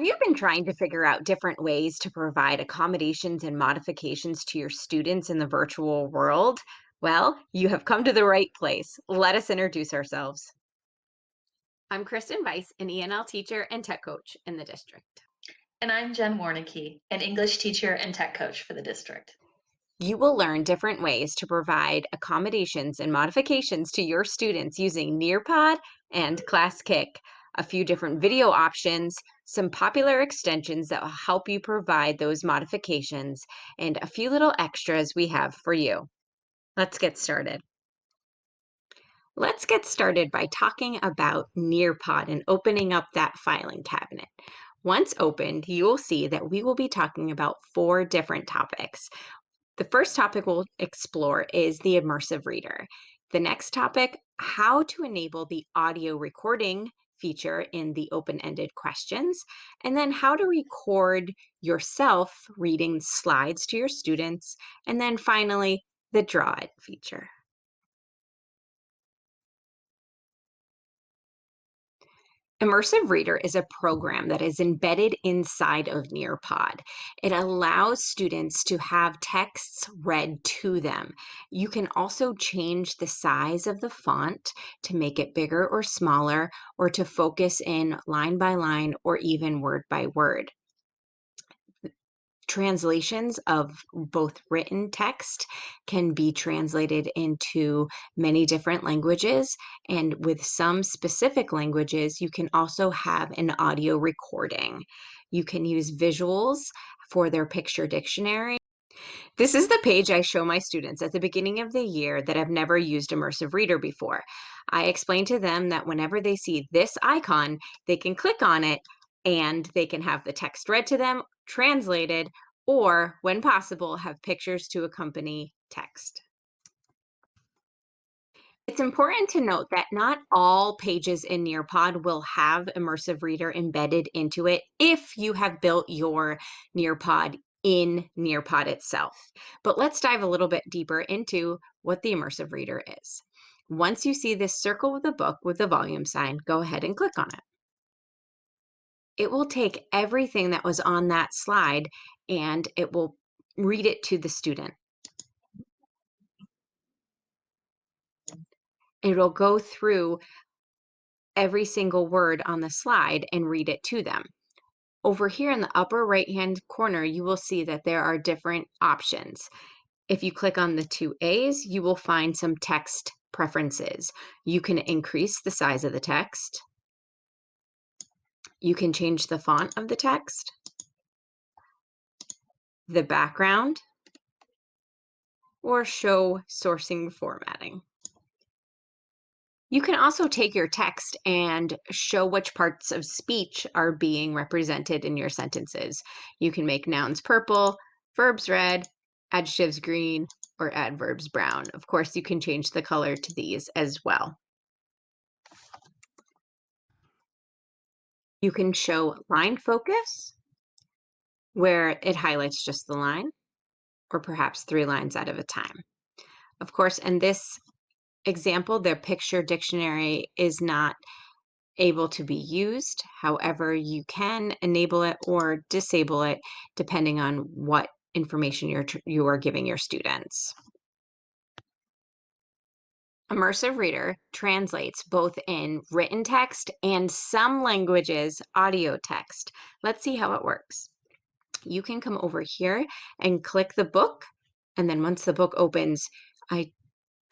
Have you been trying to figure out different ways to provide accommodations and modifications to your students in the virtual world? Well, you have come to the right place. Let us introduce ourselves. I'm Kristen Weiss, an ENL teacher and tech coach in the district. And I'm Jen Warnicki, an English teacher and tech coach for the district. You will learn different ways to provide accommodations and modifications to your students using Nearpod and Classkick, a few different video options, some popular extensions that will help you provide those modifications, and a few little extras we have for you. Let's get started. Let's get started by talking about Nearpod and opening up that filing cabinet. Once opened, you will see that we will be talking about 4 different topics. The first topic we'll explore is the immersive reader. The next topic, how to enable the audio recording feature in the open-ended questions, and then how to record yourself reading slides to your students, and then finally, the draw it feature. Immersive Reader is a program that is embedded inside of Nearpod. It allows students to have texts read to them. You can also change the size of the font to make it bigger or smaller, or to focus in line by line or even word by word. Translations of both written text can be translated into many different languages, and with some specific languages, you can also have an audio recording. You can use visuals for their picture dictionary. This is the page I show my students at the beginning of the year that have never used Immersive Reader before. I explain to them that whenever they see this icon, they can click on it and they can have the text read to them, translated, or when possible, have pictures to accompany text. It's important to note that not all pages in Nearpod will have Immersive Reader embedded into it if you have built your Nearpod in Nearpod itself. But let's dive a little bit deeper into what the Immersive Reader is. Once you see this circle with a book with the volume sign, go ahead and click on it. It will take everything that was on that slide and it will read it to the student. It'll go through every single word on the slide and read it to them. Over here in the upper right-hand corner, you will see that there are different options. If you click on the 2 A's, you will find some text preferences. You can increase the size of the text. You can change the font of the text, the background, or show sourcing formatting. You can also take your text and show which parts of speech are being represented in your sentences. You can make nouns purple, verbs red, adjectives green, or adverbs brown. Of course, you can change the color to these as well. You can show line focus, where it highlights just the line, or perhaps 3 lines out of a time. Of course, in this example, the picture dictionary is not able to be used. However, you can enable it or disable it depending on what information you are giving your students. Immersive Reader translates both in written text and some languages audio text. Let's see how it works. You can come over here and click the book, and then once the book opens, I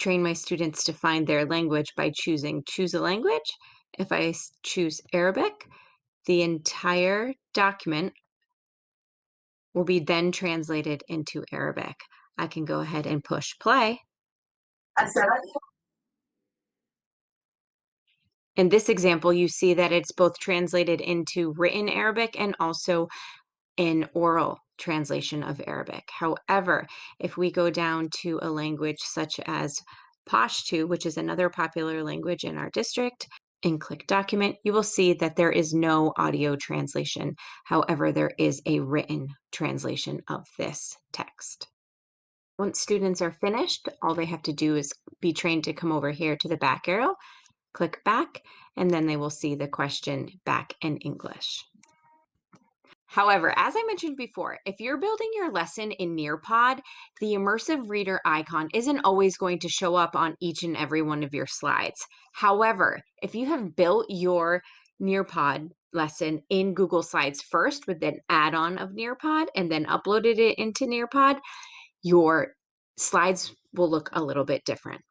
train my students to find their language by choosing choose a language. If I choose Arabic, the entire document will be then translated into Arabic. I can go ahead and push play. In this example, you see that it's both translated into written Arabic and also an oral translation of Arabic. However, if we go down to a language such as Pashto, which is another popular language in our district, and click document, you will see that there is no audio translation. However, there is a written translation of this text. Once students are finished, all they have to do is be trained to come over here to the back arrow, click back, and then they will see the question back in English. However, as I mentioned before, if you're building your lesson in Nearpod, the immersive reader icon isn't always going to show up on each and every one of your slides. However, if you have built your Nearpod lesson in Google Slides first with an add-on of Nearpod and then uploaded it into Nearpod, your slides will look a little bit different.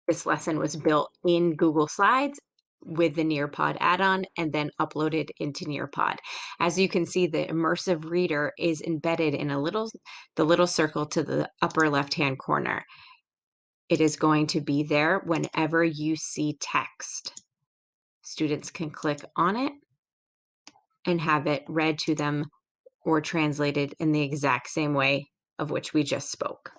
This lesson was built in Google Slides with the Nearpod add-on and then uploaded into Nearpod. As you can see, the immersive reader is embedded in the little circle to the upper left-hand corner. It is going to be there whenever you see text. Students can click on it and have it read to them or translated in the exact same way of which we just spoke.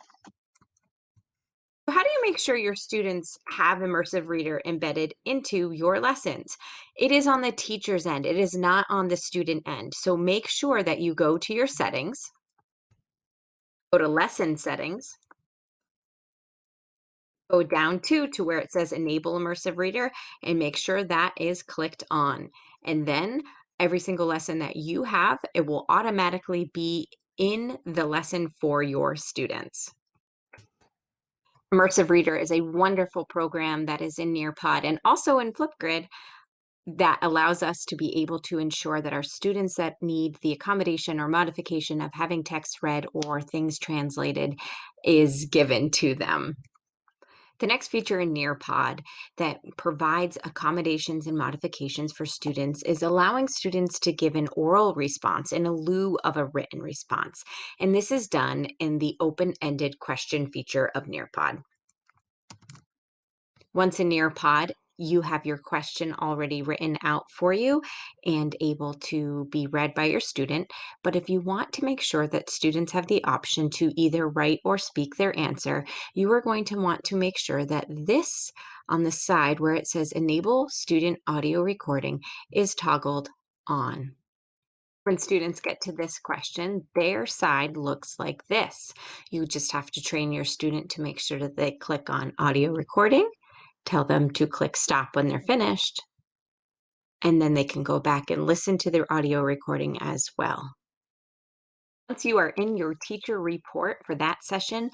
How do you make sure your students have Immersive Reader embedded into your lessons? It is on the teacher's end. It is not on the student end. So make sure that you go to your settings, go to lesson settings, go down to where it says Enable Immersive Reader, and make sure that is clicked on. And then every single lesson that you have, it will automatically be in the lesson for your students. Immersive Reader is a wonderful program that is in Nearpod and also in FlipGrid that allows us to be able to ensure that our students that need the accommodation or modification of having text read or things translated is given to them. The next feature in Nearpod that provides accommodations and modifications for students is allowing students to give an oral response in lieu of a written response. And this is done in the open-ended question feature of Nearpod. Once in Nearpod, you have your question already written out for you and able to be read by your student. But if you want to make sure that students have the option to either write or speak their answer, you are going to want to make sure that this on the side where it says Enable Student Audio Recording is toggled on. When students get to this question, their side looks like this. You just have to train your student to make sure that they click on audio recording, tell them to click stop when they're finished, and then they can go back and listen to their audio recording as well. Once you are in your teacher report for that session,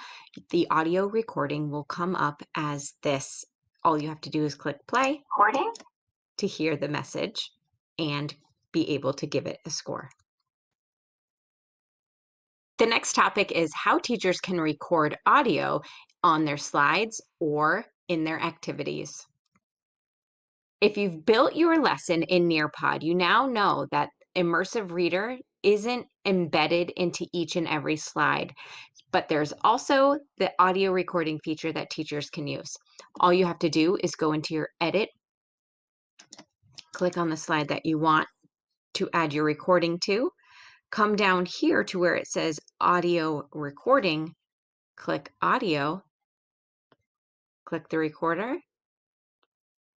the audio recording will come up as this. All you have to do is click play recording to hear the message and be able to give it a score. The next topic is how teachers can record audio on their slides or in their activities. If you've built your lesson in Nearpod, you now know that Immersive Reader isn't embedded into each and every slide, but there's also the audio recording feature that teachers can use. All you have to do is go into your edit, click on the slide that you want to add your recording to, come down here to where it says audio recording, click audio, click the recorder,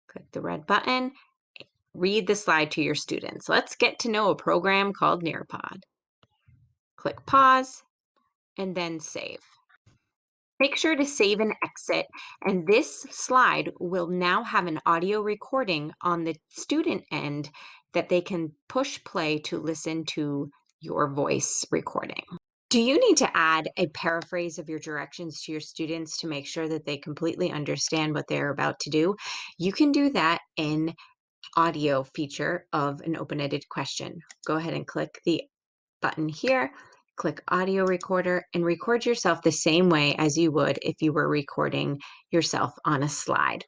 click the red button, read the slide to your students. Let's get to know a program called Nearpod. Click pause and then save. Make sure to save and exit, and this slide will now have an audio recording on the student end that they can push play to listen to your voice recording. Do you need to add a paraphrase of your directions to your students to make sure that they completely understand what they're about to do? You can do that in audio feature of an open-ended question. Go ahead and click the button here, click audio recorder, and record yourself the same way as you would if you were recording yourself on a slide.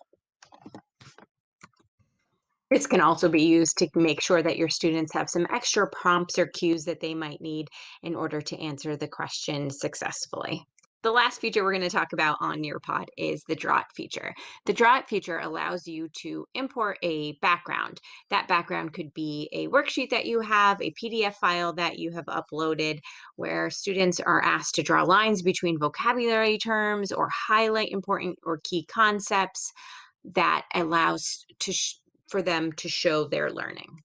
This can also be used to make sure that your students have some extra prompts or cues that they might need in order to answer the question successfully. The last feature we're going to talk about on Nearpod is the Draw It feature. The Draw It feature allows you to import a background. That background could be a worksheet that you have, a PDF file that you have uploaded, where students are asked to draw lines between vocabulary terms or highlight important or key concepts that allows for them to show their learning.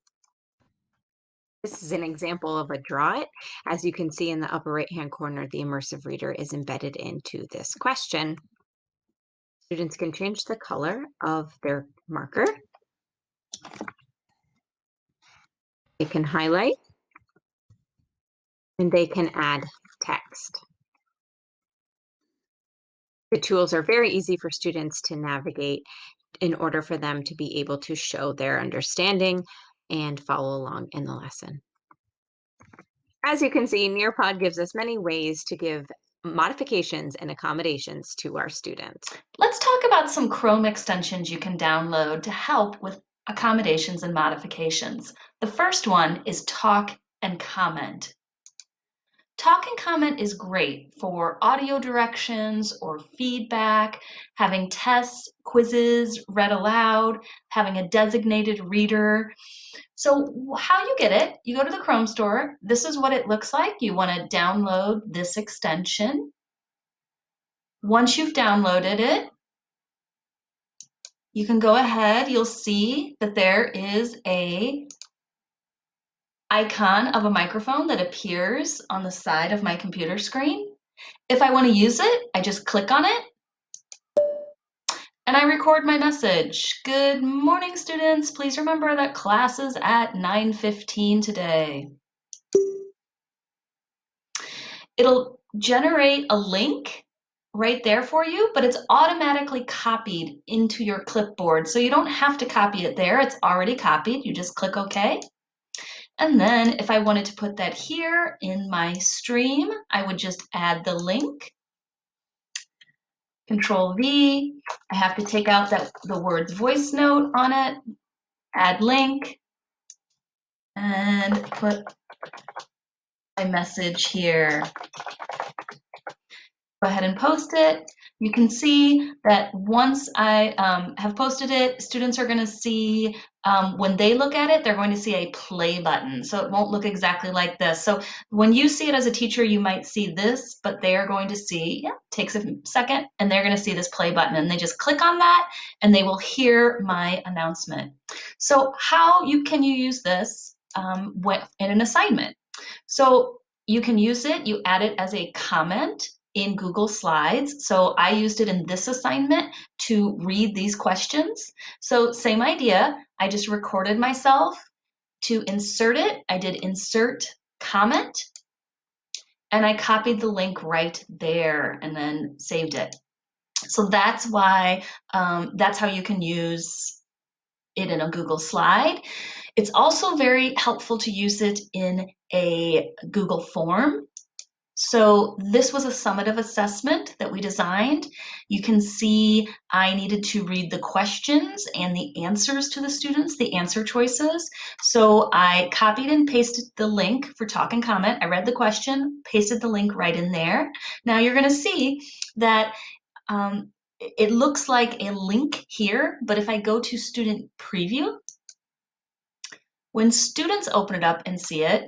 This is an example of a Draw It. As you can see in the upper right-hand corner, the Immersive Reader is embedded into this question. Students can change the color of their marker. They can highlight and they can add text. The tools are very easy for students to navigate in order for them to be able to show their understanding and follow along in the lesson. As you can see, Nearpod gives us many ways to give modifications and accommodations to our students. Let's talk about some Chrome extensions you can download to help with accommodations and modifications. The first one is Talk and Comment. Talk and Comment is great for audio directions or feedback, having tests, quizzes read aloud, having a designated reader. So how you get it, you go to the Chrome store. This is what it looks like. You want to download this extension. Once you've downloaded it, you can go ahead. You'll see that there is a icon of a microphone that appears on the side of my computer screen. If I want to use it, I just click on it and I record my message. Good morning, students. Please remember that class is at 9:15 today. It'll generate a link right there for you, but it's automatically copied into your clipboard. So you don't have to copy it there. It's already copied. You just click OK. And then if I wanted to put that here in my stream, I would just add the link. Control V. I have to take out the words voice note on it, add link, and put my message here. Go ahead and post it. You can see that once I have posted it, students are going to see, when they look at it, they're going to see a play button. So it won't look exactly like this. So when you see it as a teacher, you might see this, but they are going to see, takes a second, and they're going to see this play button. And they just click on that, and they will hear my announcement. So how can you use this in an assignment? So you can use it, you add it as a comment in Google Slides. So I used it in this assignment to read these questions. So same idea, I just recorded myself. To insert it, I did insert comment, and I copied the link right there and then saved it. So that's why, that's how you can use it in a Google slide. It's also very helpful to use it in a Google form. So this was a summative assessment that we designed. You can see I needed to read the questions and the answers to the students, the answer choices. So I copied and pasted the link for Talk and Comment. I read the question, pasted the link right in there. Now you're going to see that it looks like a link here, but if I go to Student Preview, when students open it up and see it,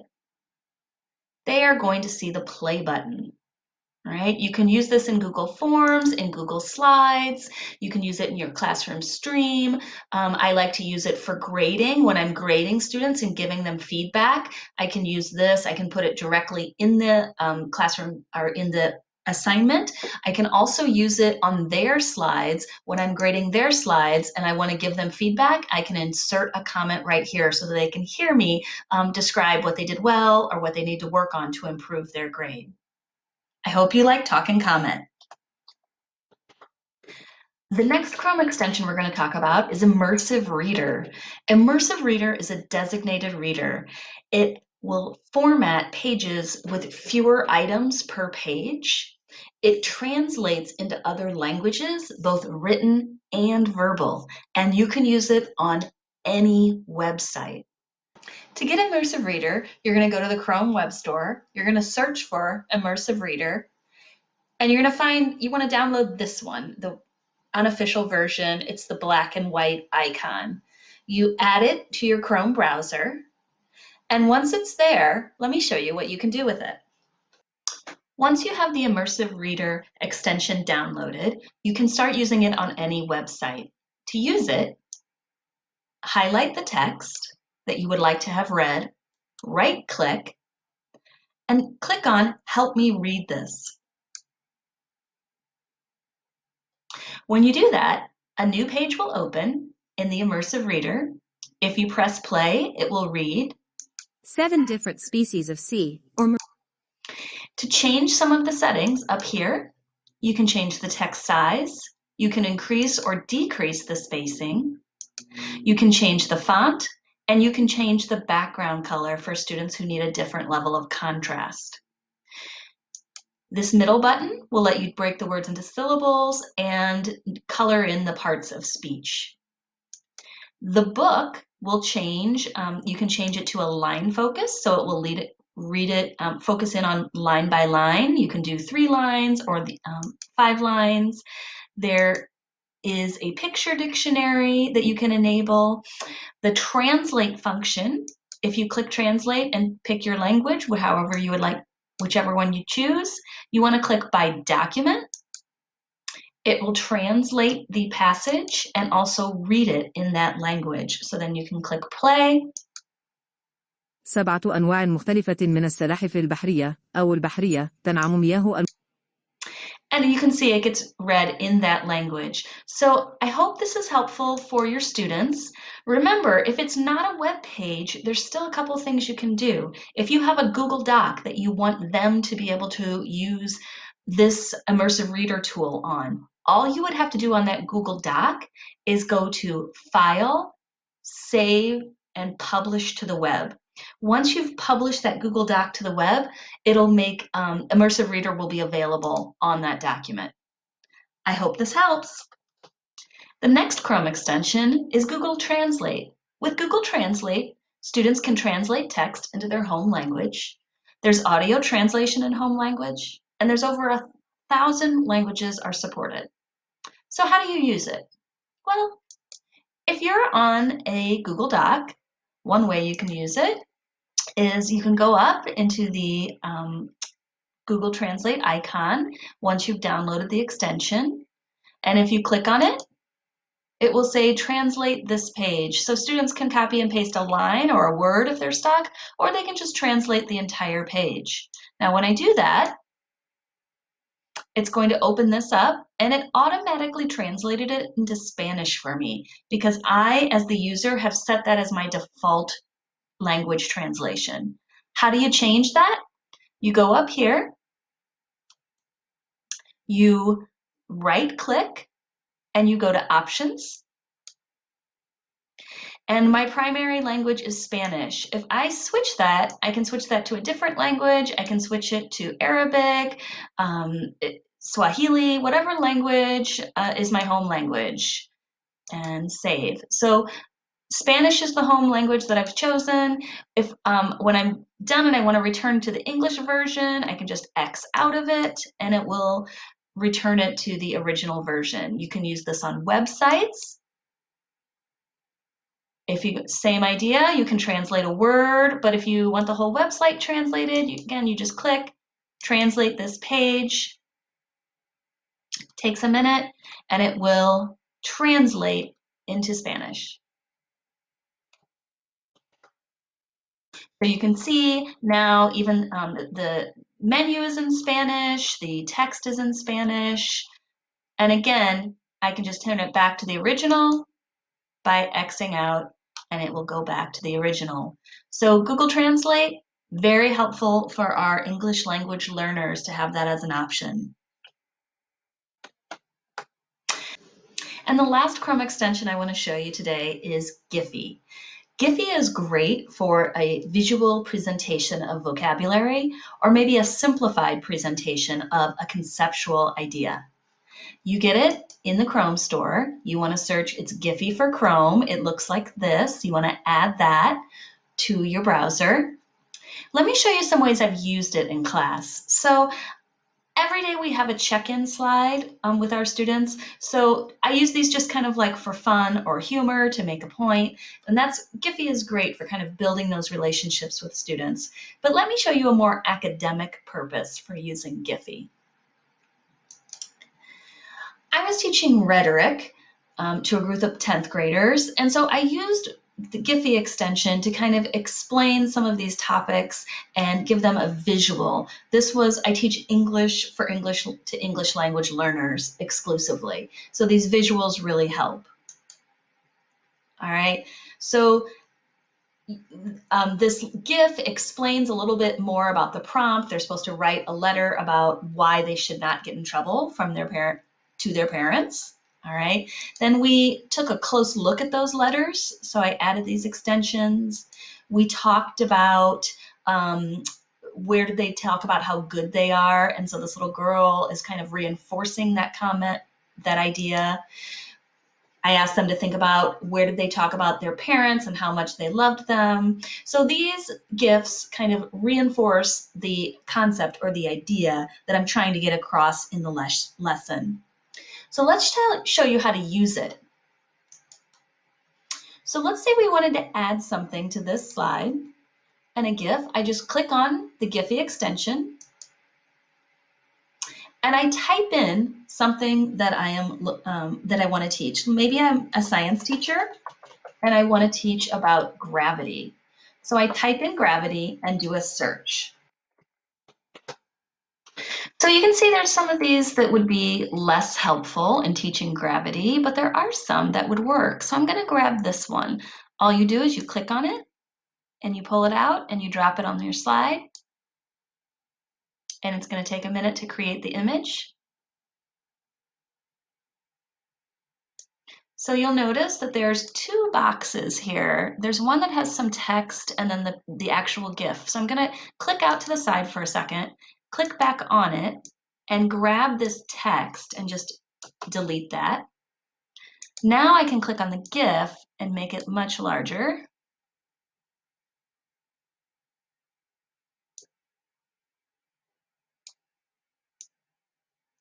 they are going to see the play button. All right, you can use this in Google Forms, in Google Slides. You can use it in your classroom stream. I like to use it for grading. When I'm grading students and giving them feedback, I can use this. I can put it directly in the classroom or in the assignment. I can also use it on their slides. When I'm grading their slides and I want to give them feedback, I can insert a comment right here so that they can hear me describe what they did well or what they need to work on to improve their grade. I hope you like Talk and Comment. The next Chrome extension we're going to talk about is Immersive Reader. Immersive Reader is a designated reader. It will format pages with fewer items per page. It translates into other languages, both written and verbal, and you can use it on any website. To get Immersive Reader, you're going to go to the Chrome Web Store. You're going to search for Immersive Reader. And you're going to find, you want to download this one, the unofficial version. It's the black and white icon. You add it to your Chrome browser. And once it's there, let me show you what you can do with it. Once you have the Immersive Reader extension downloaded, you can start using it on any website. To use it, highlight the text that you would like to have read, right-click, and click on Help Me Read This. When you do that, a new page will open in the Immersive Reader. If you press play, it will read 7 different species of sea or To change some of the settings up here, you can change the text size, you can increase or decrease the spacing, you can change the font, and you can change the background color for students who need a different level of contrast. This middle button will let you break the words into syllables and color in the parts of speech. The book will change. You can change it to a line focus, so it will focus in on line by line. You can do 3 lines or 5 lines. There is a picture dictionary that you can enable. The translate function, if you click translate and pick your language, however you would like, whichever one you choose, you want to click by document. It will translate the passage and also read it in that language. So then you can click play. 7 أنواع مختلفة من السلاحف البحرية أو البحرية تنعم مياه. And you can see it gets read in that language. So I hope this is helpful for your students. Remember, if it's not a web page, there's still a couple things you can do. If you have a Google Doc that you want them to be able to use this immersive reader tool on, all you would have to do on that Google Doc is go to File, Save, and Publish to the web. Once you've published that Google Doc to the web, it'll make Immersive Reader will be available on that document. I hope this helps. The next Chrome extension is Google Translate. With Google Translate, students can translate text into their home language. There's audio translation in home language, and there's over 1,000 languages are supported. So how do you use it? Well, if you're on a Google Doc, one way you can use it is you can go up into the Google Translate icon once you've downloaded the extension. And if you click on it, it will say translate this page. So students can copy and paste a line or a word if they're stuck, or they can just translate the entire page. Now, when I do that, it's going to open this up and it automatically translated it into Spanish for me because I, as the user, have set that as my default language translation. How do you change that? You go up here, you right click, and you go to Options. And my primary language is Spanish. If I switch that, I can switch that to a different language. I can switch it to Arabic, Swahili, whatever language is my home language, and save. So Spanish is the home language that I've chosen. If when I'm done and I want to return to the English version, I can just X out of it and it will return it to the original version. You can use this on websites. Same idea, you can translate a word, but if you want the whole website translated, you just click, translate this page. It takes a minute and it will translate into Spanish. So you can see now even the menu is in Spanish, the text is in Spanish, and again, I can just turn it back to the original by Xing out and it will go back to the original. So Google Translate, very helpful for our English language learners to have that as an option. And the last Chrome extension I want to show you today is GIPHY. GIPHY is great for a visual presentation of vocabulary or maybe a simplified presentation of a conceptual idea. You get it in the Chrome store. You want to search, it's GIPHY for Chrome. It looks like this. You want to add that to your browser. Let me show you some ways I've used it in class. So every day we have a check-in slide with our students. So I use these just kind of like for fun or humor to make a point. And GIPHY is great for kind of building those relationships with students. But let me show you a more academic purpose for using GIPHY. I was teaching rhetoric to a group of 10th graders, and so I used the GIPHY extension to kind of explain some of these topics and give them a visual. I teach English for English to English language learners exclusively, so these visuals really help. All right, so this GIF explains a little bit more about the prompt. They're supposed to write a letter about why they should not get in trouble from their parent to their parents. All right. Then we took a close look at those letters. So I added these extensions. We talked about where did they talk about how good they are. And so this little girl is kind of reinforcing that comment, that idea. I asked them to think about where did they talk about their parents and how much they loved them. So these GIFs kind of reinforce the concept or the idea that I'm trying to get across in the lesson. So let's show you how to use it. So let's say we wanted to add something to this slide and a GIF. I just click on the GIPHY extension and I type in something that I want to teach. Maybe I'm a science teacher and I want to teach about gravity. So I type in gravity and do a search. So you can see there's some of these that would be less helpful in teaching gravity, but there are some that would work. So I'm going to grab this one. All you do is you click on it and you pull it out and you drop it on your slide. And it's going to take a minute to create the image. So you'll notice that there's two boxes here. There's one that has some text and then the actual GIF. So I'm going to click out to the side for a second, click back on it, and grab this text and just delete that. Now I can click on the GIF and make it much larger.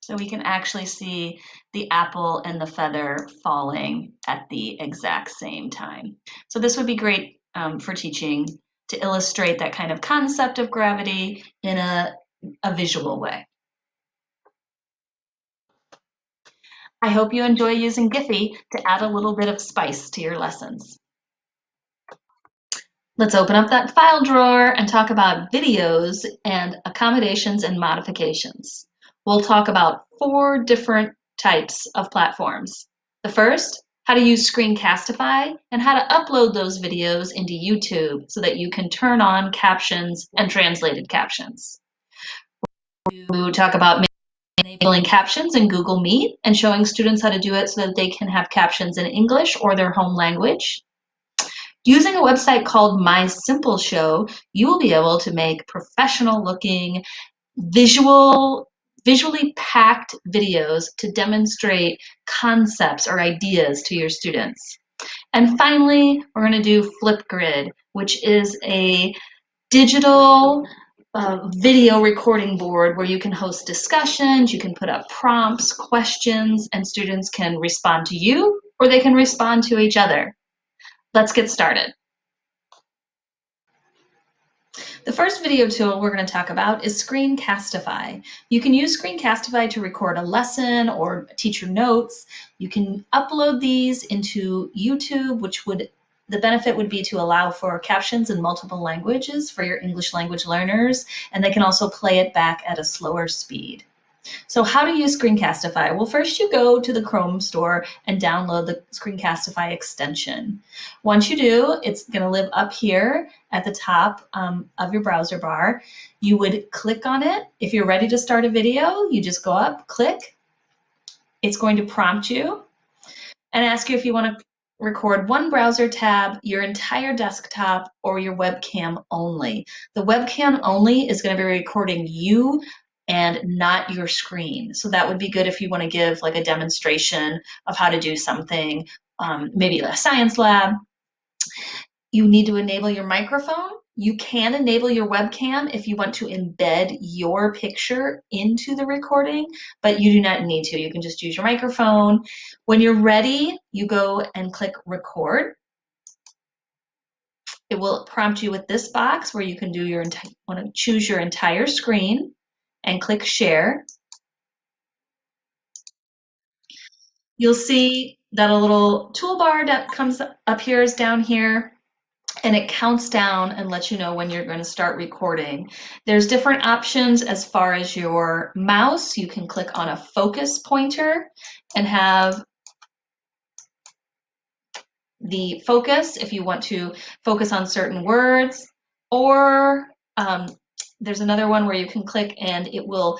So we can actually see the apple and the feather falling at the exact same time. So this would be great for teaching to illustrate that kind of concept of gravity in a visual way. I hope you enjoy using GIPHY to add a little bit of spice to your lessons. Let's open up that file drawer and talk about videos and accommodations and modifications. We'll talk about 4 different types of platforms. The first, how to use Screencastify and how to upload those videos into YouTube so that you can turn on captions and translated captions. We'll talk about enabling captions in Google Meet and showing students how to do it so that they can have captions in English or their home language. Using a website called My Simple Show, you will be able to make professional looking, visually packed videos to demonstrate concepts or ideas to your students. And finally, we're going to do FlipGrid, which is a digital video recording board where you can host discussions, you can put up prompts, questions, and students can respond to you or they can respond to each other. Let's get started. The first video tool we're going to talk about is Screencastify. You can use Screencastify to record a lesson or teacher notes. You can upload these into YouTube, the benefit would be to allow for captions in multiple languages for your English language learners, and they can also play it back at a slower speed. So how to use Screencastify? Well, first you go to the Chrome store and download the Screencastify extension. Once you do, it's going to live up here at the top of your browser bar. You would click on it. If you're ready to start a video, you just go up, click. It's going to prompt you and ask you if you want to record one browser tab, your entire desktop, or your webcam only. The webcam only is going to be recording you and not your screen. So that would be good if you want to give like a demonstration of how to do something, maybe a science lab. You need to enable your microphone. You can enable your webcam if you want to embed your picture into the recording, but you do not need to. You can just use your microphone. When you're ready, you go and click record. It will prompt you with this box where you can do want to choose your entire screen and click share. You'll see that a little toolbar that appears down here, and it counts down and lets you know when you're going to start recording. There's different options as far as your mouse. You can click on a focus pointer and have the focus if you want to focus on certain words, or there's another one where you can click and it will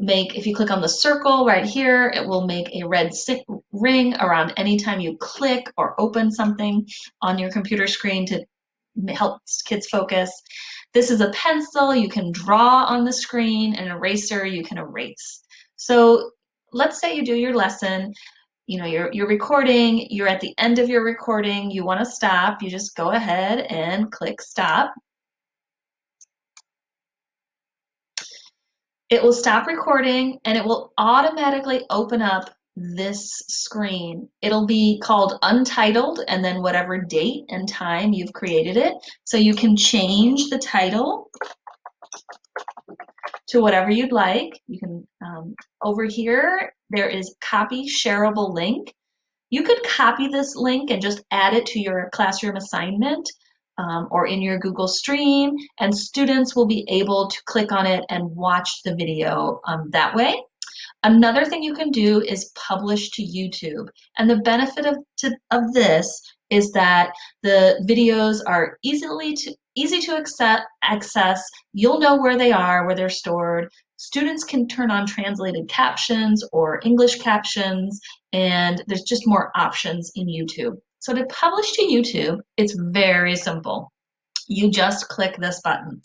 make, if you click on the circle right here, it will make a red ring around any time you click or open something on your computer screen to help kids focus. This is a pencil, you can draw on the screen, and an eraser, you can erase. So let's say you do your lesson, you know, you're recording, you're at the end of your recording, you want to stop, you just go ahead and click stop. It will stop recording and it will automatically open up this screen. It'll be called Untitled and then whatever date and time you've created it. So you can change the title to whatever you'd like. You can, over here, there is copy shareable link. You could copy this link and just add it to your classroom assignment or in your Google Stream, and students will be able to click on it and watch the video that way. Another thing you can do is publish to YouTube. And the benefit of this is that the videos are easy to access. You'll know where they are, where they're stored. Students can turn on translated captions or English captions, and there's just more options in YouTube. So to publish to YouTube, it's very simple. You just click this button.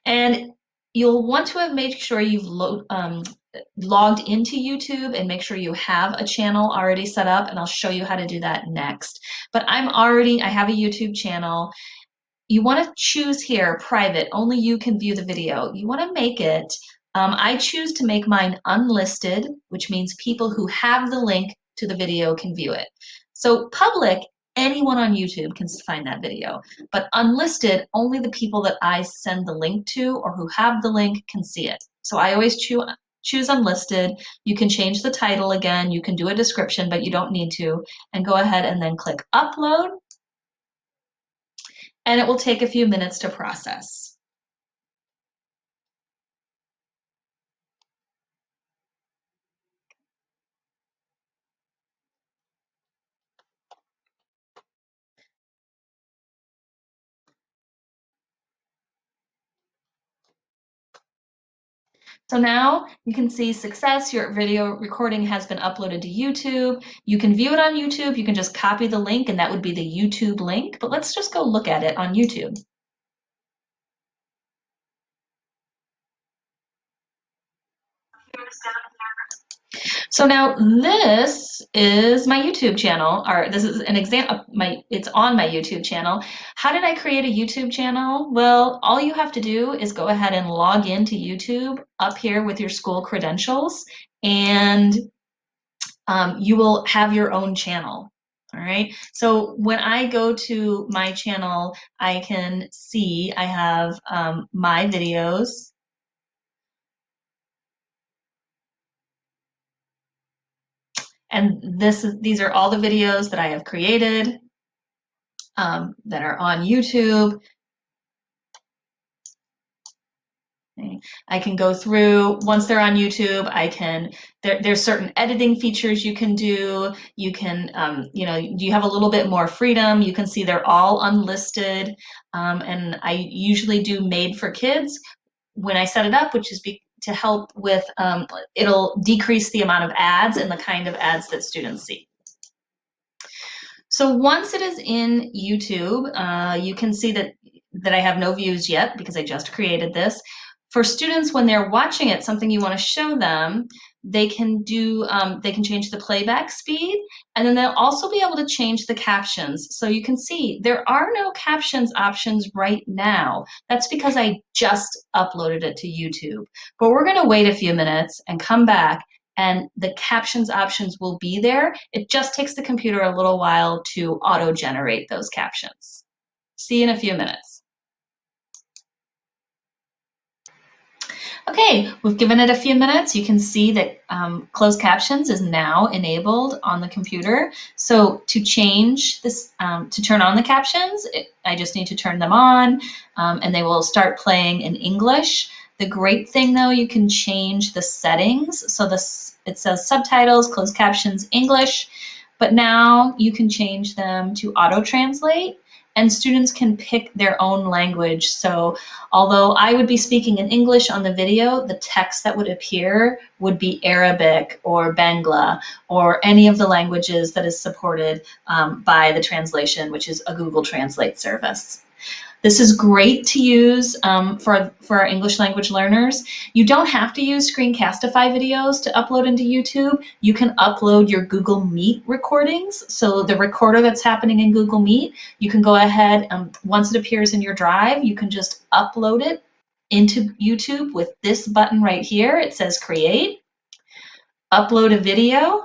And you'll want to have made sure you've logged into YouTube and make sure you have a channel already set up, and I'll show you how to do that next. But I have a YouTube channel. You want to choose here, private, only you can view the video. You want to make it, I choose to make mine unlisted, which means people who have the link to the video can view it. So public, anyone on YouTube can find that video, but unlisted, only the people that I send the link to or who have the link can see it. So I always choose unlisted. You can change the title again, you can do a description, but you don't need to, and go ahead and then click upload. And it will take a few minutes to process. So now you can see success, your video recording has been uploaded to YouTube. You can view it on YouTube, you can just copy the link and that would be the YouTube link, but let's just go look at it on YouTube. So now this is my YouTube channel, or this is an example, it's on my YouTube channel. How did I create a YouTube channel? Well, all you have to do is go ahead and log into YouTube up here with your school credentials, and you will have your own channel. All right, so when I go to my channel, I can see I have my videos. And these are all the videos that I have created that are on YouTube. Okay. I can go through, once they're on YouTube, there's certain editing features you can do. You can, you have a little bit more freedom. You can see they're all unlisted. And I usually do made for kids when I set it up, which is to help with, it'll decrease the amount of ads and the kind of ads that students see. So once it is in YouTube, you can see that I have no views yet because I just created this. For students, when they're watching it, something you want to show them, they can change the playback speed, and then they'll also be able to change the captions. So you can see there are no captions options right now. That's because I just uploaded it to YouTube. But we're going to wait a few minutes and come back, and the captions options will be there. It just takes the computer a little while to auto-generate those captions. See you in a few minutes. Okay, we've given it a few minutes. You can see that closed captions is now enabled on the computer. So to change this, to turn on the captions, I just need to turn them on and they will start playing in English. The great thing though, you can change the settings. So it says subtitles, closed captions, English. but now you can change them to auto-translate, and students can pick their own language. So although I would be speaking in English on the video, the text that would appear would be Arabic or Bangla or any of the languages that is supported by the translation, which is a Google Translate service. This is great to use for our English language learners. You don't have to use Screencastify videos to upload into YouTube. You can upload your Google Meet recordings. So the recorder that's happening in Google Meet, you can go ahead, once it appears in your drive, you can just upload it into YouTube with this button right here. It says Create, upload a video,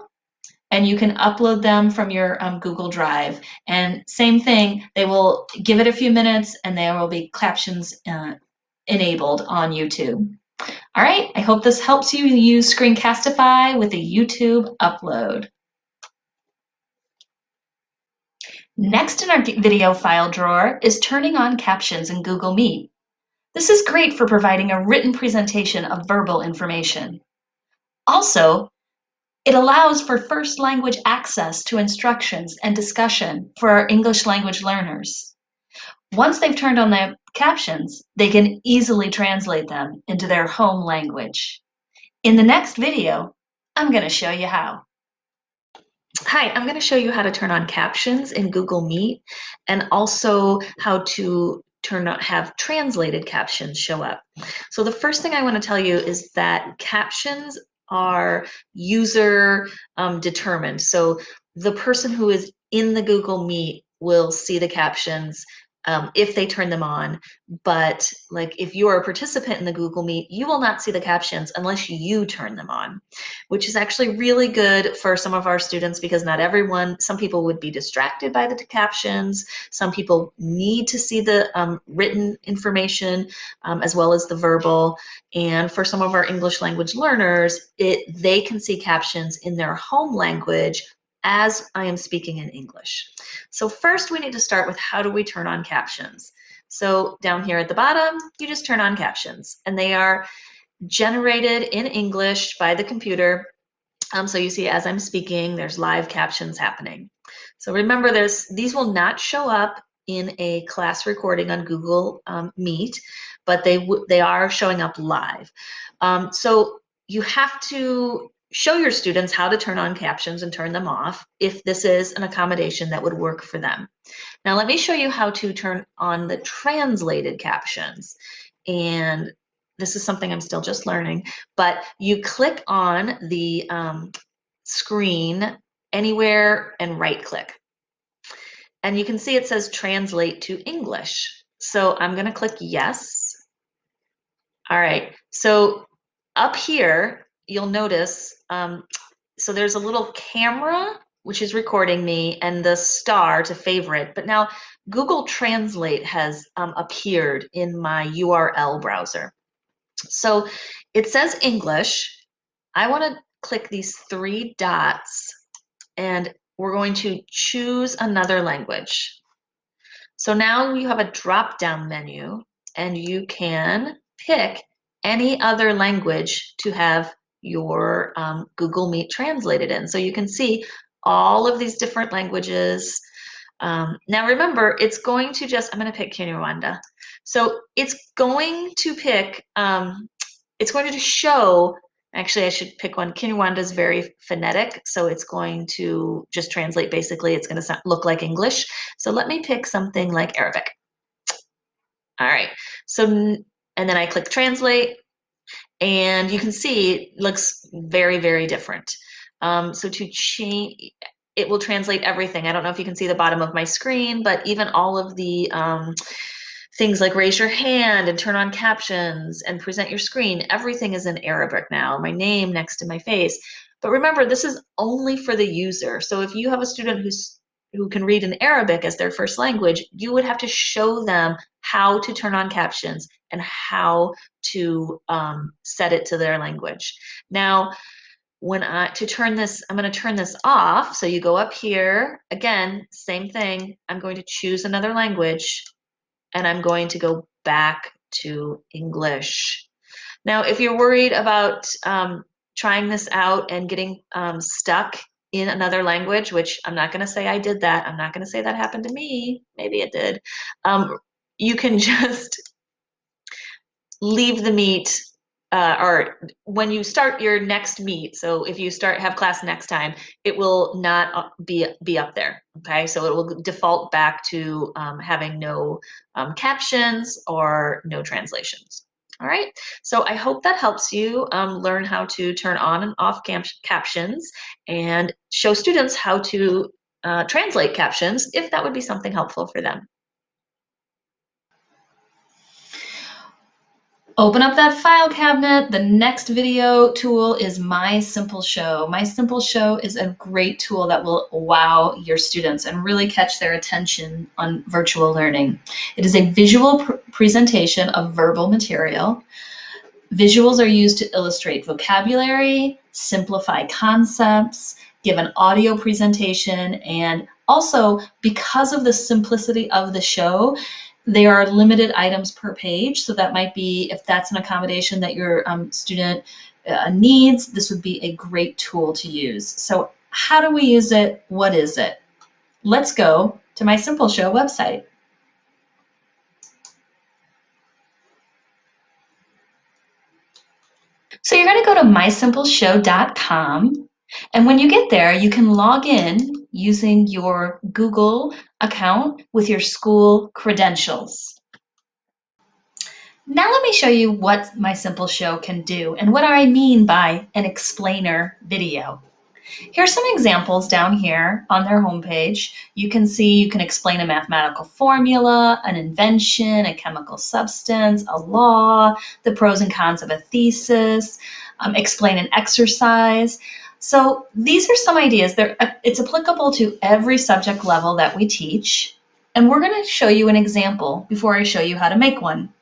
and you can upload them from your Google Drive. And same thing, they will give it a few minutes and there will be captions enabled on YouTube. All right, I hope this helps you use Screencastify with a YouTube upload. Next in our video file drawer is turning on captions in Google Meet. This is great for providing a written presentation of verbal information. Also, it allows for first language access to instructions and discussion for our English language learners. Once they've turned on their captions, they can easily translate them into their home language. In the next video, I'm going to show you how. Hi, I'm going to show you how to turn on captions in Google Meet and also how to have translated captions show up. So the first thing I want to tell you is that captions are user determined. So the person who is in the Google Meet will see the captions if they turn them on, but like if you are a participant in the Google Meet, you will not see the captions unless you turn them on, which is actually really good for some of our students because not everyone, some people would be distracted by the captions, some people need to see the written information as well as the verbal, and for some of our English language learners, they can see captions in their home language as I am speaking in English. So first we need to start with how do we turn on captions. So down here at the bottom, you just turn on captions and they are generated in English by the computer. So you see as I'm speaking, there's live captions happening. So remember these will not show up in a class recording on Google Meet, but they are showing up live. So you have to show your students how to turn on captions and turn them off if this is an accommodation that would work for them. Now let me show you how to turn on the translated captions. And this is something I'm still just learning, but you click on the screen anywhere and right click. And you can see it says translate to English. So I'm going to click yes. All right, so up here, you'll notice, so there's a little camera, which is recording me, and the star to favorite. But now Google Translate has appeared in my URL browser. So it says English. I want to click these three dots, and we're going to choose another language. So now you have a drop-down menu, and you can pick any other language to have your Google Meet translated in. So you can see all of these different languages. Now remember, it's going to I'm going to pick Kinyarwanda. So it's going to pick, it's going to show, actually I should pick one. Kinyarwanda is very phonetic, so it's going to just translate basically. It's going to look like English. So let me pick something like Arabic. All right, so, and then I click translate, and you can see it looks very, very different. So to change, it will translate everything. I don't know if you can see the bottom of my screen, but even all of the things like raise your hand and turn on captions and present your screen, everything is in Arabic now, my name next to my face. But remember, this is only for the user. So if you have a student who can read in Arabic as their first language, you would have to show them how to turn on captions and how to set it to their language. Now, to turn this, I'm going to turn this off. So you go up here, again, same thing. I'm going to choose another language, and I'm going to go back to English. Now, if you're worried about trying this out and getting stuck in another language, which I'm not going to say I did that. I'm not going to say that happened to me. Maybe it did. You can just leave the meet or when you start your next meet, so if you have class next time, it will not be up there, okay? So it will default back to having no captions or no translations. All right, so I hope that helps you learn how to turn on and off captions and show students how to translate captions if that would be something helpful for them. Open up that file cabinet. The next video tool is My Simple Show. My Simple Show is a great tool that will wow your students and really catch their attention on virtual learning. It is a visual presentation of verbal material. Visuals are used to illustrate vocabulary, simplify concepts, give an audio presentation, and also because of the simplicity of the show, there are limited items per page. So that might be, if that's an accommodation that your student needs, this would be a great tool to use. So how do we use it? What is it? Let's go to My Simple Show website. So you're going to go to mysimpleshow.com. And when you get there, you can log in using your Google account with your school credentials. Now let me show you what My Simple Show can do and what I mean by an explainer video. Here's some examples down here on their homepage. You can see you can explain a mathematical formula, an invention, a chemical substance, a law, the pros and cons of a thesis, explain an exercise. So these are some ideas. It's applicable to every subject level that we teach. And we're going to show you an example before I show you how to make one.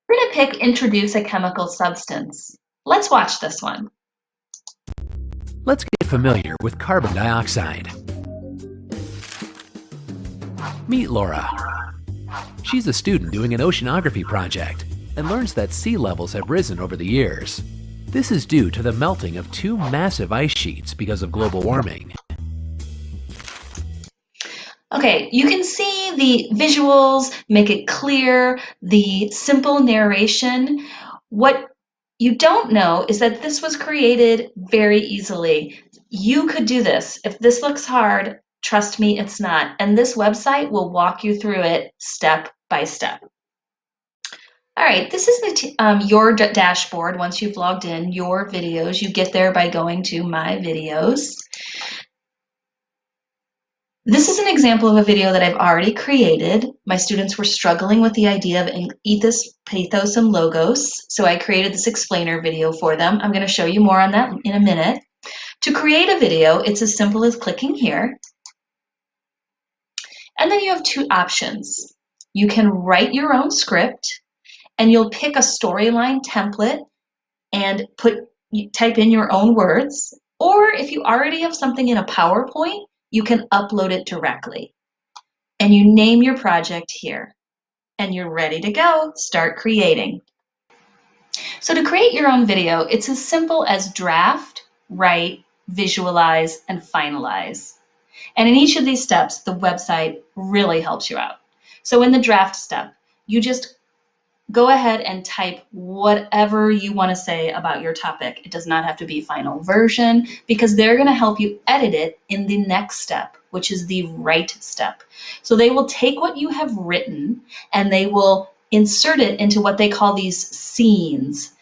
We're going to pick Introduce a Chemical Substance. Let's watch this one. Let's get familiar with carbon dioxide. Meet Laura. She's a student doing an oceanography project and learns that sea levels have risen over the years. This is due to the melting of 2 massive ice sheets because of global warming. Okay, you can see the visuals make it clear, the simple narration. What you don't know is that this was created very easily. You could do this. If this looks hard, trust me, it's not. And this website will walk you through it step by step. All right, this is your dashboard. Once you've logged in, your videos, you get there by going to My Videos. This is an example of a video that I've already created. My students were struggling with the idea of ethos, pathos, and logos, so I created this explainer video for them. I'm going to show you more on that in a minute. To create a video, it's as simple as clicking here. And then you have 2 options. You can write your own script, and you'll pick a storyline template and type in your own words. Or if you already have something in a PowerPoint, you can upload it directly. And you name your project here. And you're ready to go. Start creating. So to create your own video, it's as simple as draft, write, visualize, and finalize. And in each of these steps, the website really helps you out. So in the draft step, you just go ahead and type whatever you want to say about your topic. It does not have to be final version because they're going to help you edit it in the next step, which is the write step. So they will take what you have written and they will insert it into what they call these scenes.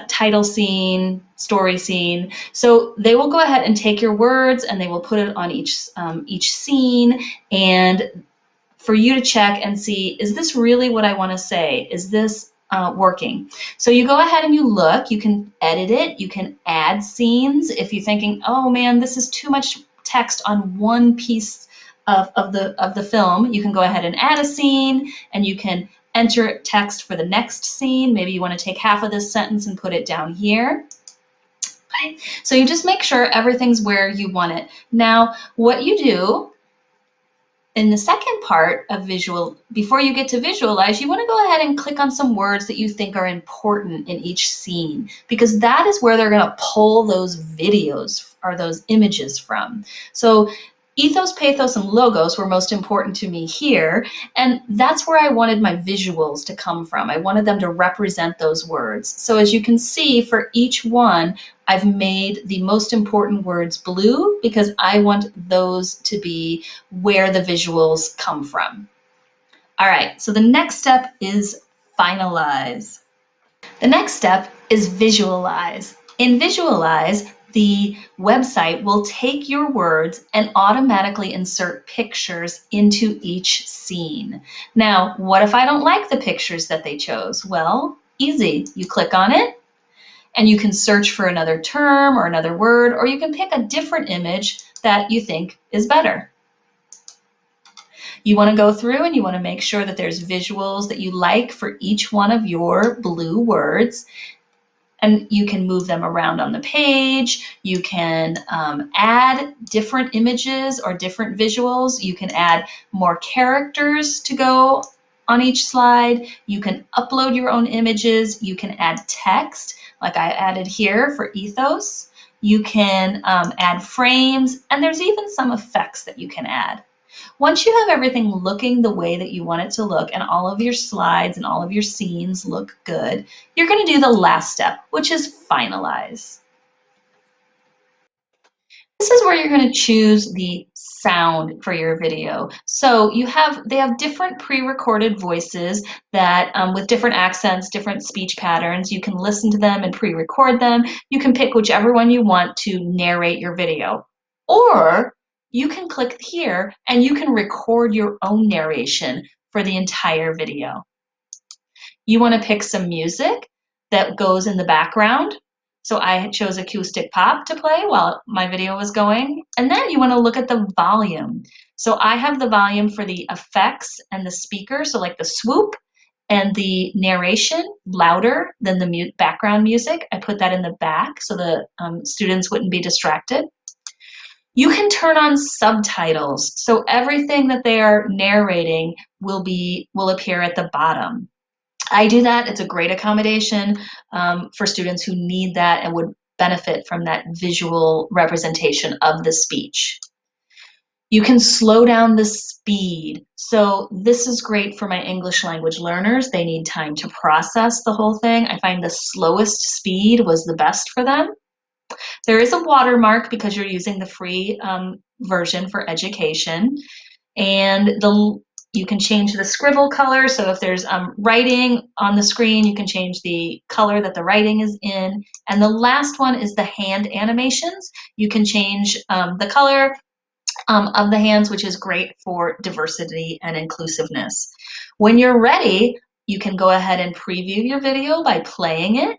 Title scene, story scene. So they will go ahead and take your words and they will put it on each scene, and for you to check and see, is this really what I want to say? Is this working? So you go ahead and you look, you can edit it, you can add scenes. If you're thinking, oh man, this is too much text on one piece of the film, you can go ahead and add a scene and you can enter text for the next scene. Maybe you want to take half of this sentence and put it down here. Okay. So you just make sure everything's where you want it. Now, what you do in the second part of visual, before you get to visualize, you want to go ahead and click on some words that you think are important in each scene, because that is where they're going to pull those videos or those images from. So ethos, pathos, and logos were most important to me here, and that's where I wanted my visuals to come from. I wanted them to represent those words. So as you can see, for each one, I've made the most important words blue because I want those to be where the visuals come from. All right, so the next step is finalize. The next step is visualize. In visualize, the website will take your words and automatically insert pictures into each scene. Now, what if I don't like the pictures that they chose? Well, easy. You click on it and you can search for another term or another word, or you can pick a different image that you think is better. You want to go through and you want to make sure that there's visuals that you like for each one of your blue words. And you can move them around on the page. You can add different images or different visuals. You can add more characters to go on each slide. You can upload your own images. You can add text, like I added here for ethos. You can add frames, and there's even some effects that you can add. Once you have everything looking the way that you want it to look and all of your slides and all of your scenes look good, you're going to do the last step, which is finalize. This is where you're going to choose the sound for your video. So they have different pre-recorded voices that with different accents, different speech patterns. You can listen to them and pre-record them. You can pick whichever one you want to narrate your video. Or you can click here and you can record your own narration for the entire video. You want to pick some music that goes in the background. So I chose acoustic pop to play while my video was going. And then you want to look at the volume. So I have the volume for the effects and the speaker, so like the swoop and the narration louder than the background music. I put that in the back so the students wouldn't be distracted. You can turn on subtitles, so everything that they are narrating will appear at the bottom. I do that. It's a great accommodation for students who need that and would benefit from that visual representation of the speech. You can slow down the speed. So this is great for my English language learners. They need time to process the whole thing. I find the slowest speed was the best for them. There is a watermark because you're using the free version for education. And you can change the scribble color. So if there's writing on the screen, you can change the color that the writing is in. And the last one is the hand animations. You can change the color of the hands, which is great for diversity and inclusiveness. When you're ready, you can go ahead and preview your video by playing it.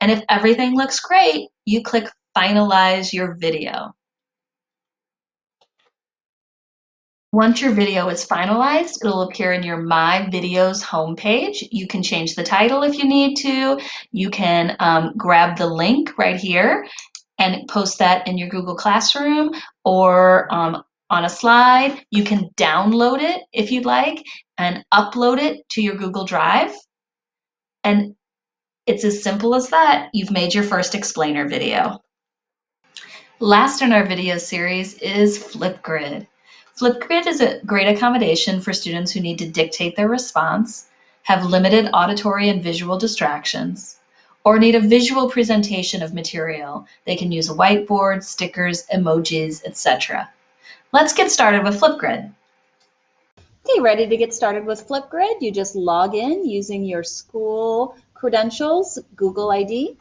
And if everything looks great, you click finalize your video. Once your video is finalized, it'll appear in your My Videos homepage. You can change the title if you need to. You can grab the link right here and post that in your Google Classroom or on a slide. You can download it if you'd like and upload it to your Google Drive. And it's as simple as that. You've made your first explainer video. Last in our video series is FlipGrid. FlipGrid is a great accommodation for students who need to dictate their response, have limited auditory and visual distractions, or need a visual presentation of material. They can use a whiteboard, stickers, emojis, etc. Let's get started with FlipGrid. Okay, ready to get started with FlipGrid? You just log in using your school credentials, Google ID.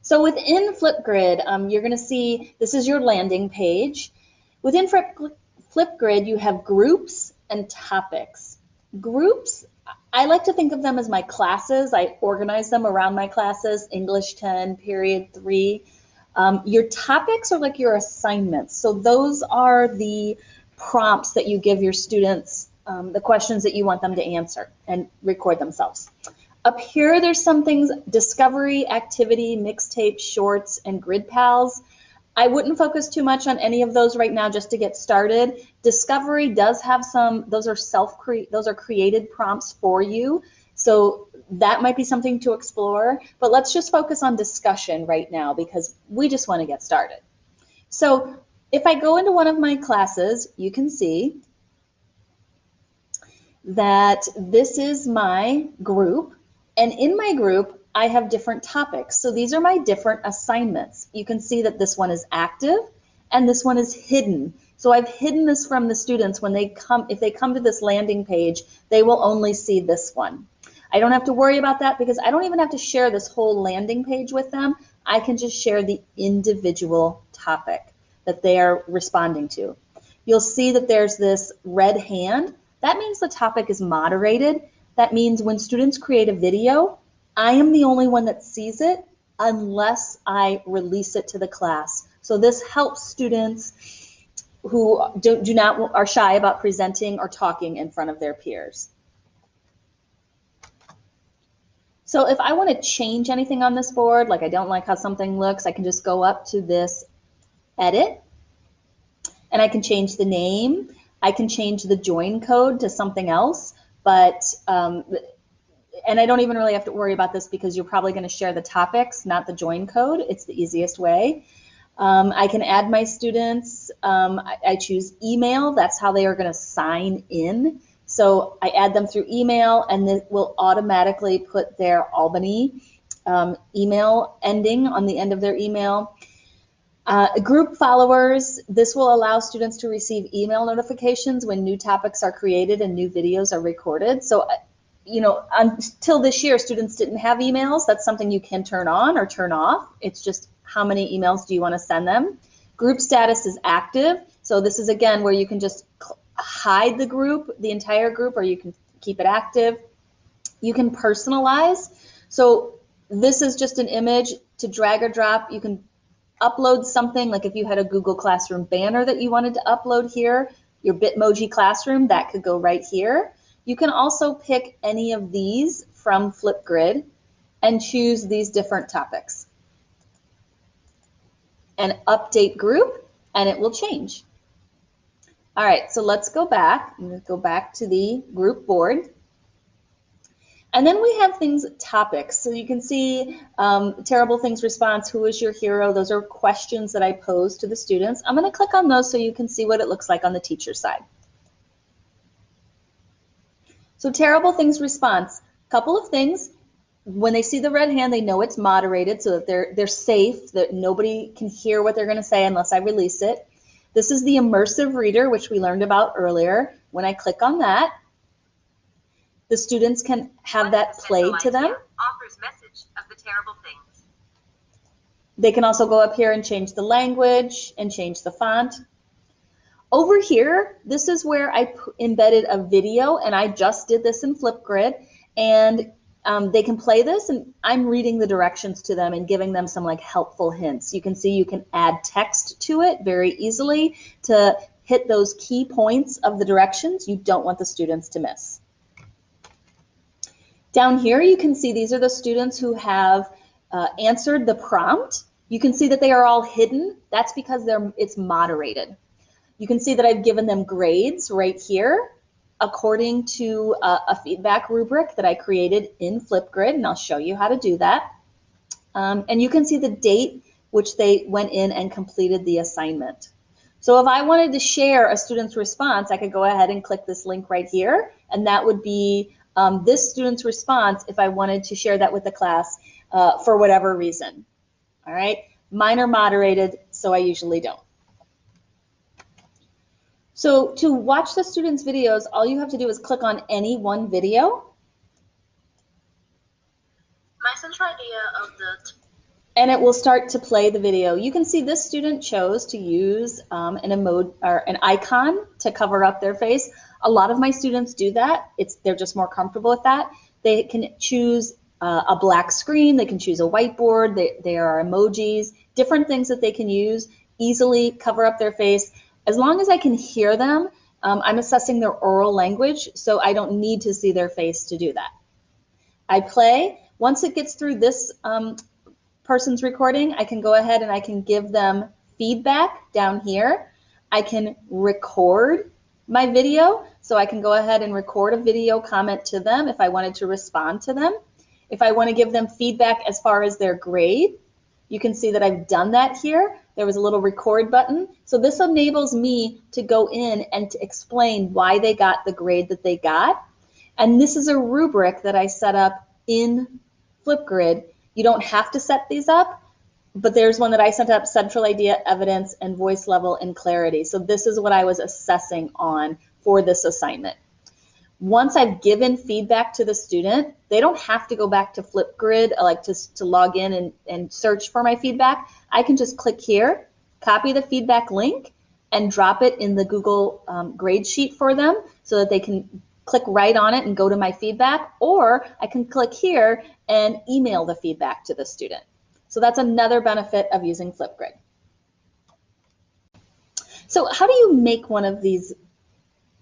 So within FlipGrid, you're going to see this is your landing page. Within FlipGrid, you have groups and topics. Groups, I like to think of them as my classes. I organize them around my classes, English 10, period 3. Your topics are like your assignments. So those are the prompts that you give your students, the questions that you want them to answer and record themselves. Up here, there's some things, discovery, activity, mixtape, shorts, and grid pals. I wouldn't focus too much on any of those right now just to get started. Discovery does have some, those are created prompts for you. So that might be something to explore, but let's just focus on discussion right now because we just want to get started. So if I go into one of my classes, you can see that this is my group, and in my group I have different topics. So these are my different assignments. You can see that this one is active and this one is hidden. So I've hidden this from the students. When they come, if they come to this landing page, they will only see this one. I don't have to worry about that because I don't even have to share this whole landing page with them. I can just share the individual topic that they are responding to. You'll see that there's this red hand. That means the topic is moderated. That means when students create a video, I am the only one that sees it unless I release it to the class. So this helps students who are shy about presenting or talking in front of their peers. So if I want to change anything on this board, like I don't like how something looks, I can just go up to this edit and I can change the name. I can change the join code to something else, but and I don't even really have to worry about this because you're probably going to share the topics, not the join code. It's the easiest way. I can add my students. I choose email. That's how they are going to sign in. So I add them through email, and it will automatically put their Albany email ending on the end of their email. Group followers, this will allow students to receive email notifications when new topics are created and new videos are recorded. So, you know, until this year, students didn't have emails. That's something you can turn on or turn off. It's just how many emails do you want to send them. Group status is active. So this is, again, where you can just hide the group, the entire group, or you can keep it active. You can personalize. So this is just an image to drag or drop. You can upload something, like if you had a Google Classroom banner that you wanted to upload here, your Bitmoji Classroom, that could go right here. You can also pick any of these from FlipGrid and choose these different topics and update group, and it will change. All right, so let's go back. I'm going to go back to the group board. And then we have things, topics. So you can see terrible things response, who is your hero? Those are questions that I pose to the students. I'm going to click on those so you can see what it looks like on the teacher side. So terrible things response, couple of things. When they see the red hand, they know it's moderated so that they're safe, that nobody can hear what they're going to say unless I release it. This is the immersive reader, which we learned about earlier. When I click on that, the students can have that played to them. Offers message of the terrible things. They can also go up here and change the language and change the font. Over here, this is where I embedded a video, and I just did this in FlipGrid, and they can play this, and I'm reading the directions to them and giving them some like helpful hints. You can see you can add text to it very easily to hit those key points of the directions you don't want the students to miss. Down here, you can see these are the students who have answered the prompt. You can see that they are all hidden. That's because it's moderated. You can see that I've given them grades right here according to a feedback rubric that I created in FlipGrid, and I'll show you how to do that. And you can see the date which they went in and completed the assignment. So if I wanted to share a student's response, I could go ahead and click this link right here, and that would be this student's response if I wanted to share that with the class for whatever reason. All right, mine are moderated, so I usually don't. So to watch the students' videos, all you have to do is click on any one video. My central idea of the and it will start to play the video. You can see this student chose to use an emoji or an icon to cover up their face. A lot of my students do that. They're just more comfortable with that. They can choose a black screen. They can choose a whiteboard. There are emojis, different things that they can use, easily cover up their face. As long as I can hear them, I'm assessing their oral language, so I don't need to see their face to do that. I play. Once it gets through this person's recording, I can go ahead and I can give them feedback down here. I can record my video, so I can go ahead and record a video comment to them if I wanted to respond to them. If I want to give them feedback as far as their grade, you can see that I've done that here. There was a little record button. So this enables me to go in and to explain why they got the grade that they got. And this is a rubric that I set up in FlipGrid. You don't have to set these up, but there's one that I set up: central idea, evidence, and voice level and clarity. So this is what I was assessing on for this assignment. Once I've given feedback to the student, they don't have to go back to FlipGrid, like to log in and search for my feedback. I can just click here, copy the feedback link, and drop it in the Google grade sheet for them so that they can click right on it and go to my feedback, or I can click here and email the feedback to the student. So that's another benefit of using FlipGrid. So how do you make one of these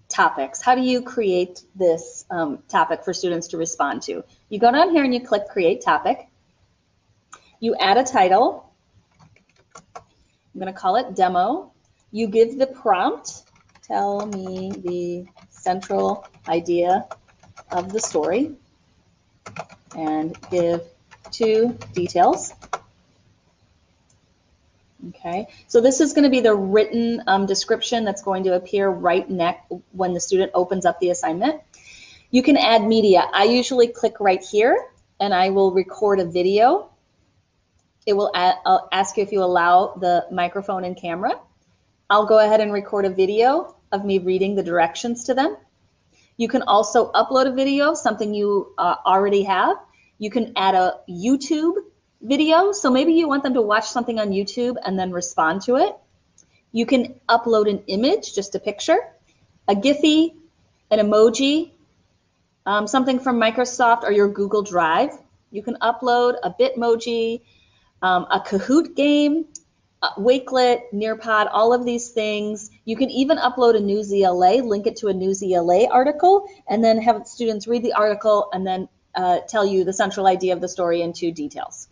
topics? How do you create this topic for students to respond to? You go down here and you click Create Topic. You add a title. I'm going to call it Demo. You give the prompt, tell me the central idea of the story, and give 2 details. Okay, so this is going to be the written description that's going to appear right next when the student opens up the assignment. You can add media. I usually click right here and I will record a video. It will I'll ask you if you allow the microphone and camera. I'll go ahead and record a video of me reading the directions to them. You can also upload a video, something you already have. You can add a YouTube video, so maybe you want them to watch something on YouTube and then respond to it. You can upload an image, just a picture, a GIPHY, an emoji, something from Microsoft or your Google Drive. You can upload a Bitmoji, a Kahoot game, Wakelet, Nearpod, all of these things. You can even upload a Newsela, link it to a Newsela article, and then have students read the article and then tell you the central idea of the story in 2 details.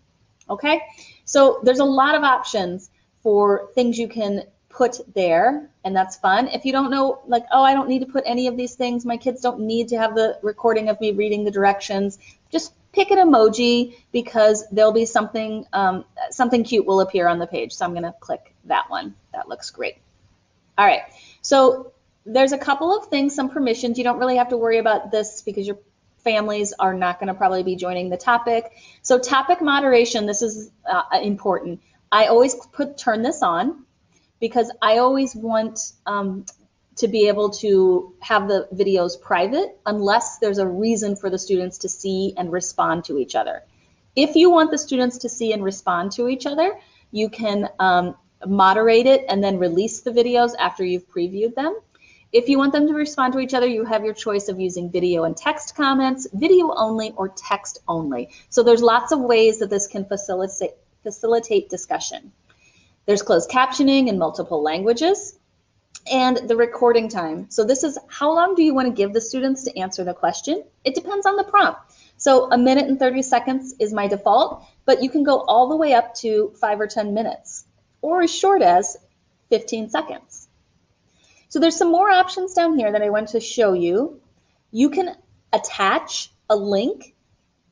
Okay, so there's a lot of options for things you can put there, and that's fun. If you don't know, like, oh, I don't need to put any of these things, my kids don't need to have the recording of me reading the directions, just pick an emoji, because there'll be something, something cute will appear on the page. So I'm gonna click that one. That looks great. All right, so there's a couple of things, some permissions. You don't really have to worry about this because your families are not going to probably be joining the topic. So topic moderation, this is important. I always turn this on because I always want to be able to have the videos private unless there's a reason for the students to see and respond to each other. If you want the students to see and respond to each other, you can moderate it and then release the videos after you've previewed them. If you want them to respond to each other, you have your choice of using video and text comments, video only, or text only. So there's lots of ways that this can facilitate discussion. There's closed captioning in multiple languages, and the recording time. So this is how long do you want to give the students to answer the question? It depends on the prompt. So 1 minute and 30 seconds is my default, but you can go all the way up to 5 or 10 minutes, or as short as 15 seconds. So there's some more options down here that I want to show you. You can attach a link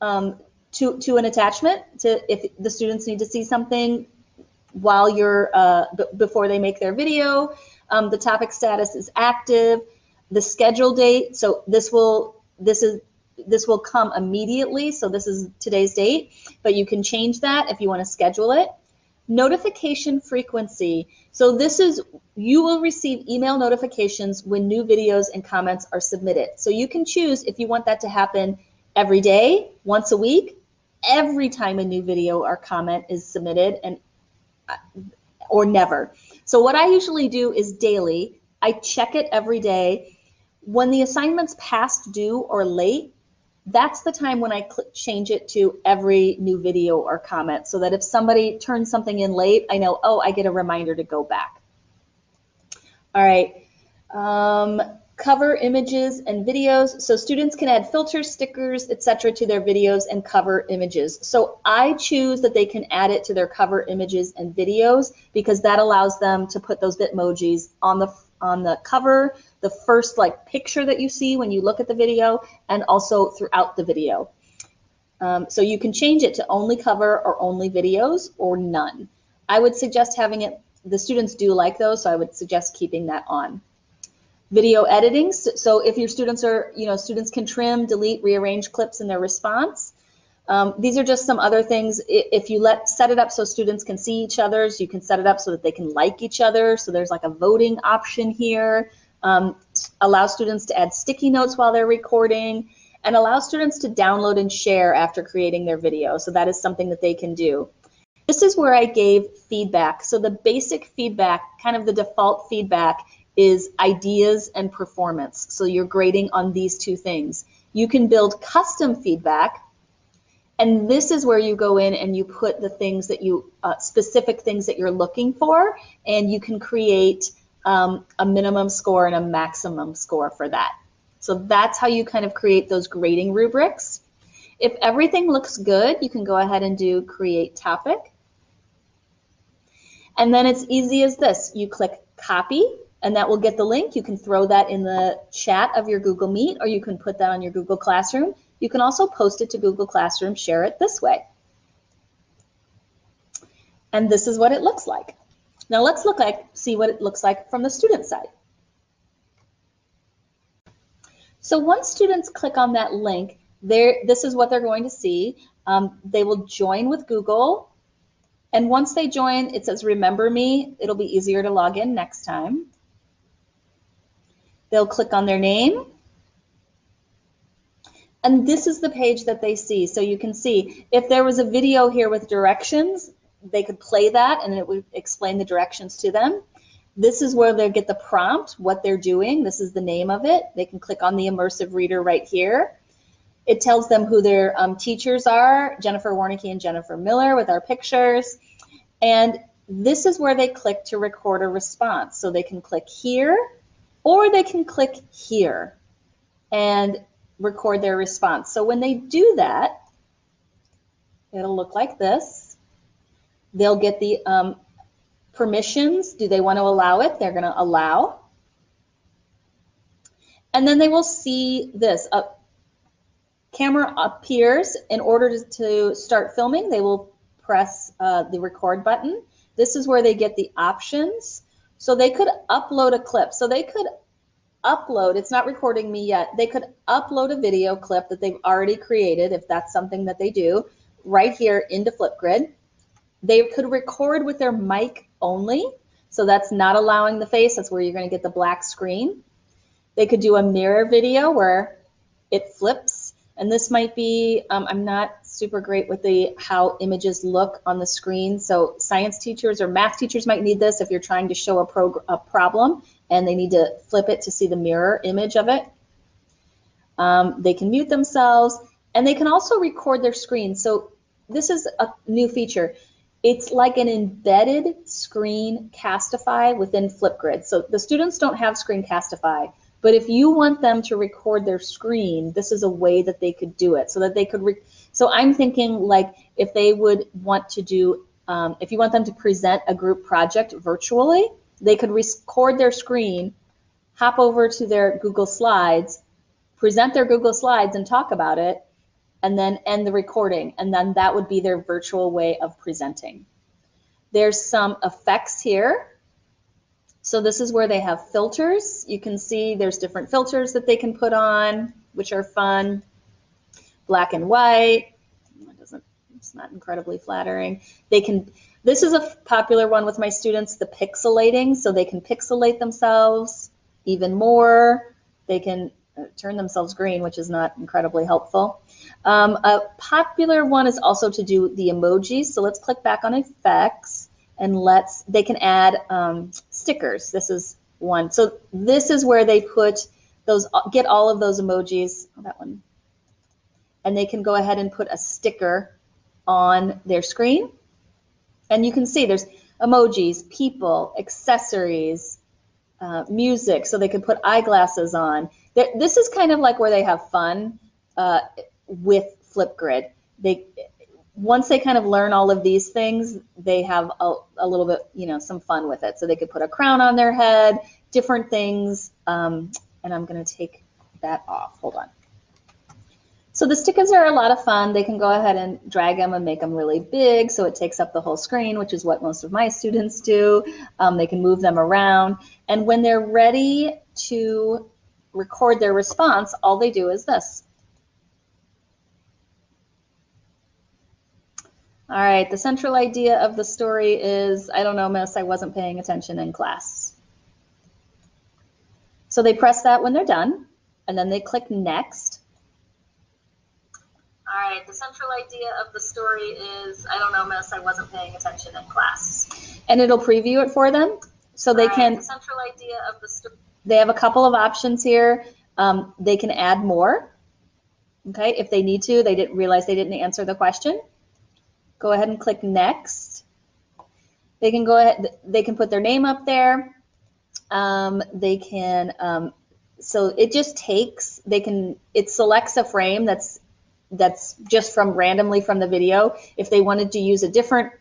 to an attachment if the students need to see something while you're before they make their video. The topic status is active. The schedule date. So this will come immediately. So this is today's date, but you can change that if you want to schedule it. Notification frequency. So this is, you will receive email notifications when new videos and comments are submitted. So you can choose if you want that to happen every day, once a week, every time a new video or comment is submitted, and or never. So what I usually do is daily. I check it every day. When the assignment's past due or late, that's the time when I change it to every new video or comment, so that if somebody turns something in late, I know, oh, I get a reminder to go back. All right. cover images and videos. So students can add filters, stickers, etc. to their videos and cover images. So I choose that they can add it to their cover images and videos because that allows them to put those Bitmojis on the cover, the first like picture that you see when you look at the video, and also throughout the video. So you can change it to only cover or only videos or none. I would suggest having it, the students do like those, so I would suggest keeping that on. Video editing, so if your students are, students can trim, delete, rearrange clips in their response. These are just some other things. If you set it up so students can see each other's, you can set it up so that they can like each other. So there's like a voting option here. Allow students to add sticky notes while they're recording, and allow students to download and share after creating their video. So that is something that they can do. This is where I gave feedback. So the basic feedback, kind of the default feedback, is ideas and performance. So you're grading on these two things. You can build custom feedback, and this is where you go in and you put the things that you, specific things that you're looking for, and you can create a minimum score and a maximum score for that. So that's how you kind of create those grading rubrics. If everything looks good, you can go ahead and do create topic. And then it's easy as this. You click copy, and that will get the link. You can throw that in the chat of your Google Meet, or you can put that on your Google Classroom. You can also post it to Google Classroom, share it this way. And this is what it looks like. Now let's see what it looks like from the student side. So once students click on that link, this is what they're going to see. They will join with Google. And once they join, it says, remember me. It'll be easier to log in next time. They'll click on their name. And this is the page that they see. So you can see if there was a video here with directions, they could play that and it would explain the directions to them. This is where they get the prompt, what they're doing. This is the name of it. They can click on the immersive reader right here. It tells them who their teachers are, Jennifer Warnicki and Jennifer Miller with our pictures. And this is where they click to record a response. So they can click here, or they can click here and record their response. So when they do that, it'll look like this. They'll get the permissions. Do they want to allow it? They're going to allow. And then they will see this. Camera appears. In order to start filming, they will press the record button. This is where they get the options. So they could upload a clip. So they could upload, it's not recording me yet, they could upload a video clip that they've already created, if that's something that they do, right here into FlipGrid. They could record with their mic only. So that's not allowing the face. That's where you're going to get the black screen. They could do a mirror video where it flips. And this might be, I'm not super great with how images look on the screen. So science teachers or math teachers might need this if you're trying to show a problem and they need to flip it to see the mirror image of it. They can mute themselves, and they can also record their screen. So this is a new feature. It's like an embedded Screencastify within FlipGrid. So the students don't have Screencastify, but if you want them to record their screen, this is a way that they could do it. So that they could, so I'm thinking like if they would want to do, if you want them to present a group project virtually, they could record their screen, hop over to their Google Slides, present their Google Slides and talk about it, and then end the recording. And then that would be their virtual way of presenting. There's some effects here. So this is where they have filters. You can see there's different filters that they can put on, which are fun. Black and white. It's not incredibly flattering. They can, this is a popular one with my students, the pixelating. So they can pixelate themselves even more. They can turn themselves green, which is not incredibly helpful. A popular one is also to do the emojis. So let's click back on effects and they can add stickers. This is one. So this is where they put those, get all of those emojis, that one. And they can go ahead and put a sticker on their screen. And you can see there's emojis, people, accessories, music, so they could put eyeglasses on. This is kind of like where they have fun with FlipGrid. Once they kind of learn all of these things, they have a little bit, some fun with it. So they could put a crown on their head, different things. And I'm going to take that off. Hold on. So the stickers are a lot of fun. They can go ahead and drag them and make them really big so it takes up the whole screen, which is what most of my students do. They can move them around. And when they're ready to record their response, all they do is this. All right, the central idea of the story is, I don't know, miss, I wasn't paying attention in class. So they press that when they're done, and then they click next. All right, the central idea of the story is, I don't know, miss, I wasn't paying attention in class. And it'll preview it for them. So they can, the central idea of the story. They have a couple of options here. They can add more, okay, if they need to. They didn't realize they didn't answer the question. Go ahead and click next. They can go ahead, they can put their name up there. They can, so it just takes, it selects a frame that's just randomly from the video. If they wanted to use a different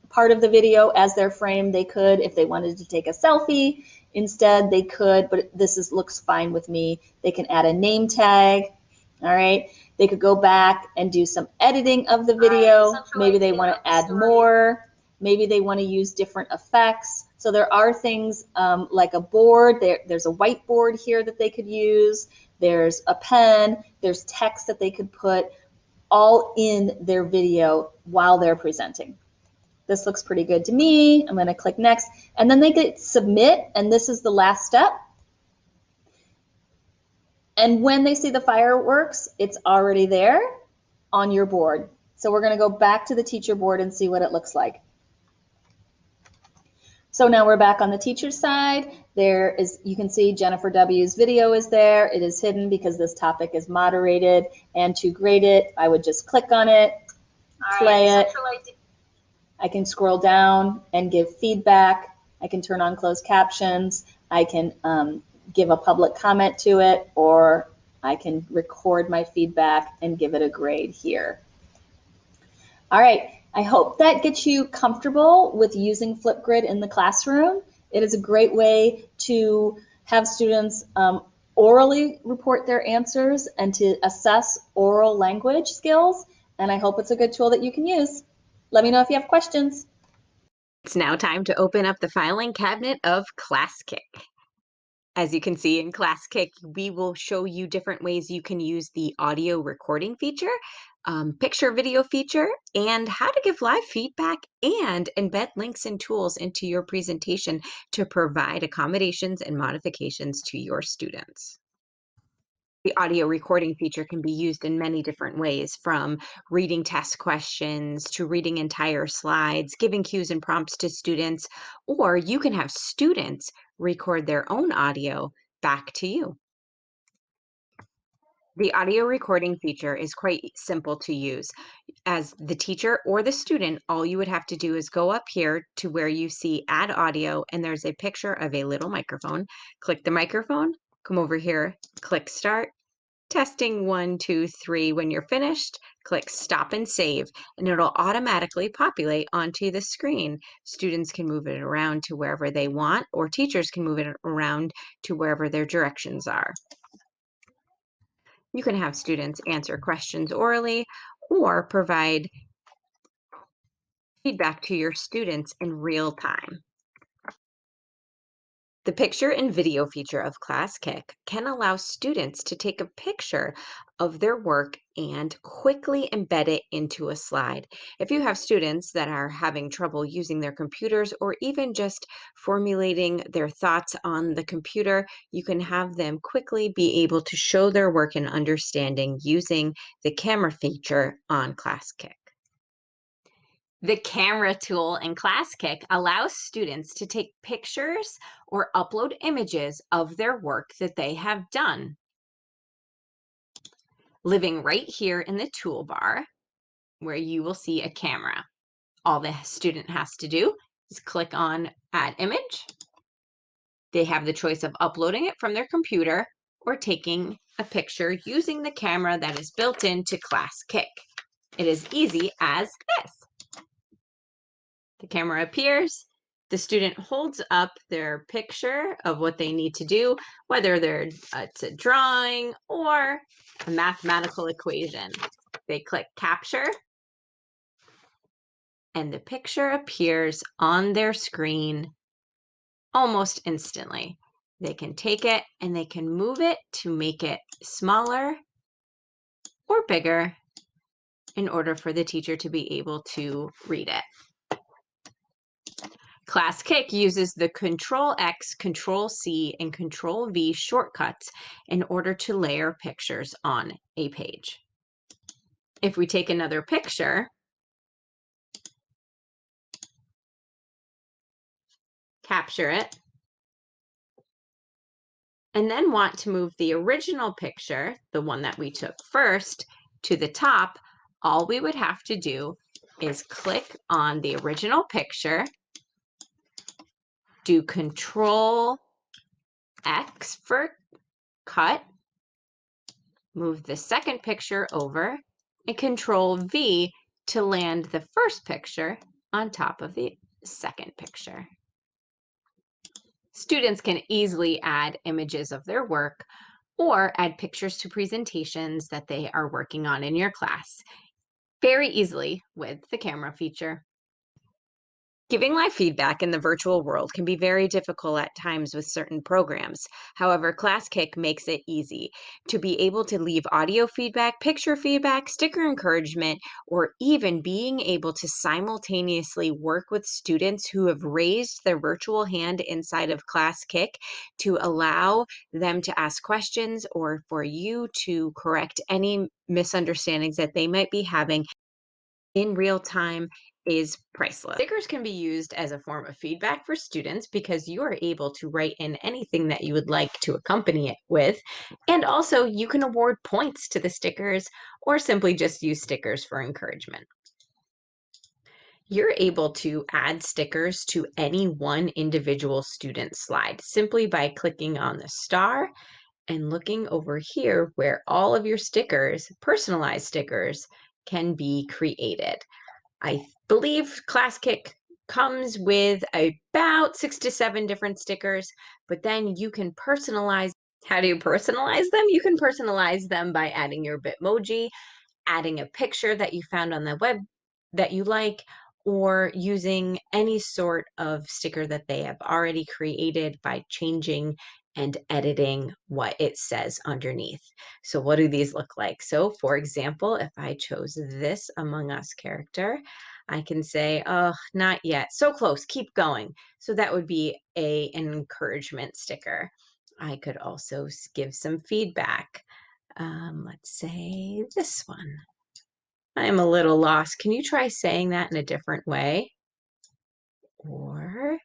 part of the video as their frame, they could. If they wanted to take a selfie instead, they could, but this looks fine with me. They can add a name tag, all right? They could go back and do some editing of the video. Maybe they want to add more. Maybe they want to use different effects. So there are things like a board. There's a whiteboard here that they could use. There's a pen. There's text that they could put all in their video while they're presenting. This looks pretty good to me. I'm going to click next. And then they get submit, and this is the last step. And when they see the fireworks, it's already there on your board. So we're going to go back to the teacher board and see what it looks like. So now we're back on the teacher's side. You can see Jennifer W's video is there. It is hidden because this topic is moderated. And to grade it, I would just click on it, play it. I can scroll down and give feedback. I can turn on closed captions. I can give a public comment to it, or I can record my feedback and give it a grade here. All right, I hope that gets you comfortable with using FlipGrid in the classroom. It is a great way to have students orally report their answers and to assess oral language skills, and I hope it's a good tool that you can use. Let me know if you have questions. It's now time to open up the filing cabinet of Classkick. As you can see in Classkick, we will show you different ways you can use the audio recording feature, picture video feature, and how to give live feedback and embed links and tools into your presentation to provide accommodations and modifications to your students. The audio recording feature can be used in many different ways, from reading test questions to reading entire slides, giving cues and prompts to students, or you can have students record their own audio back to you. The audio recording feature is quite simple to use. As the teacher or the student, all you would have to do is go up here to where you see Add Audio, and there's a picture of a little microphone. Click the microphone, come over here, click Start. Testing 1, 2, 3. When you're finished, click Stop and Save, and it'll automatically populate onto the screen. Students can move it around to wherever they want, or teachers can move it around to wherever their directions are. You can have students answer questions orally or provide feedback to your students in real time. The picture and video feature of Classkick can allow students to take a picture of their work and quickly embed it into a slide. If you have students that are having trouble using their computers or even just formulating their thoughts on the computer, you can have them quickly be able to show their work and understanding using the camera feature on Classkick. The camera tool in Classkick allows students to take pictures or upload images of their work that they have done. Living right here in the toolbar, where you will see a camera. All the student has to do is click on Add Image, They have the choice of uploading it from their computer or taking a picture using the camera that is built into Classkick. It is easy as this. The camera appears, the student holds up their picture of what they need to do, whether it's a drawing or a mathematical equation. They click capture, and the picture appears on their screen almost instantly. They can take it and they can move it to make it smaller or bigger in order for the teacher to be able to read it. Classkick uses the Control-X, Control-C, and Control-V shortcuts in order to layer pictures on a page. If we take another picture, capture it, and then want to move the original picture, the one that we took first, to the top, all we would have to do is click on the original picture, do Control X for cut, move the second picture over, and Control V to land the first picture on top of the second picture. Students can easily add images of their work or add pictures to presentations that they are working on in your class very easily with the camera feature. Giving live feedback in the virtual world can be very difficult at times with certain programs. However, Classkick makes it easy to be able to leave audio feedback, picture feedback, sticker encouragement, or even being able to simultaneously work with students who have raised their virtual hand inside of Classkick to allow them to ask questions or for you to correct any misunderstandings that they might be having in real time is priceless. Stickers can be used as a form of feedback for students because you are able to write in anything that you would like to accompany it with. And also you can award points to the stickers or simply just use stickers for encouragement. You're able to add stickers to any one individual student slide simply by clicking on the star and looking over here where all of your stickers, personalized stickers, can be created. I believe Classkick comes with about 6 to 7 different stickers, but then you can personalize. How do you personalize them? You can personalize them by adding your Bitmoji, adding a picture that you found on the web that you like, or using any sort of sticker that they have already created by changing and editing what it says underneath. So what do these look like? So for example, if I chose this Among Us character, I can say, oh, not yet, so close, keep going. So that would be an encouragement sticker. I could also give some feedback. Let's say this one. I'm a little lost. Can you try saying that in a different way? Or,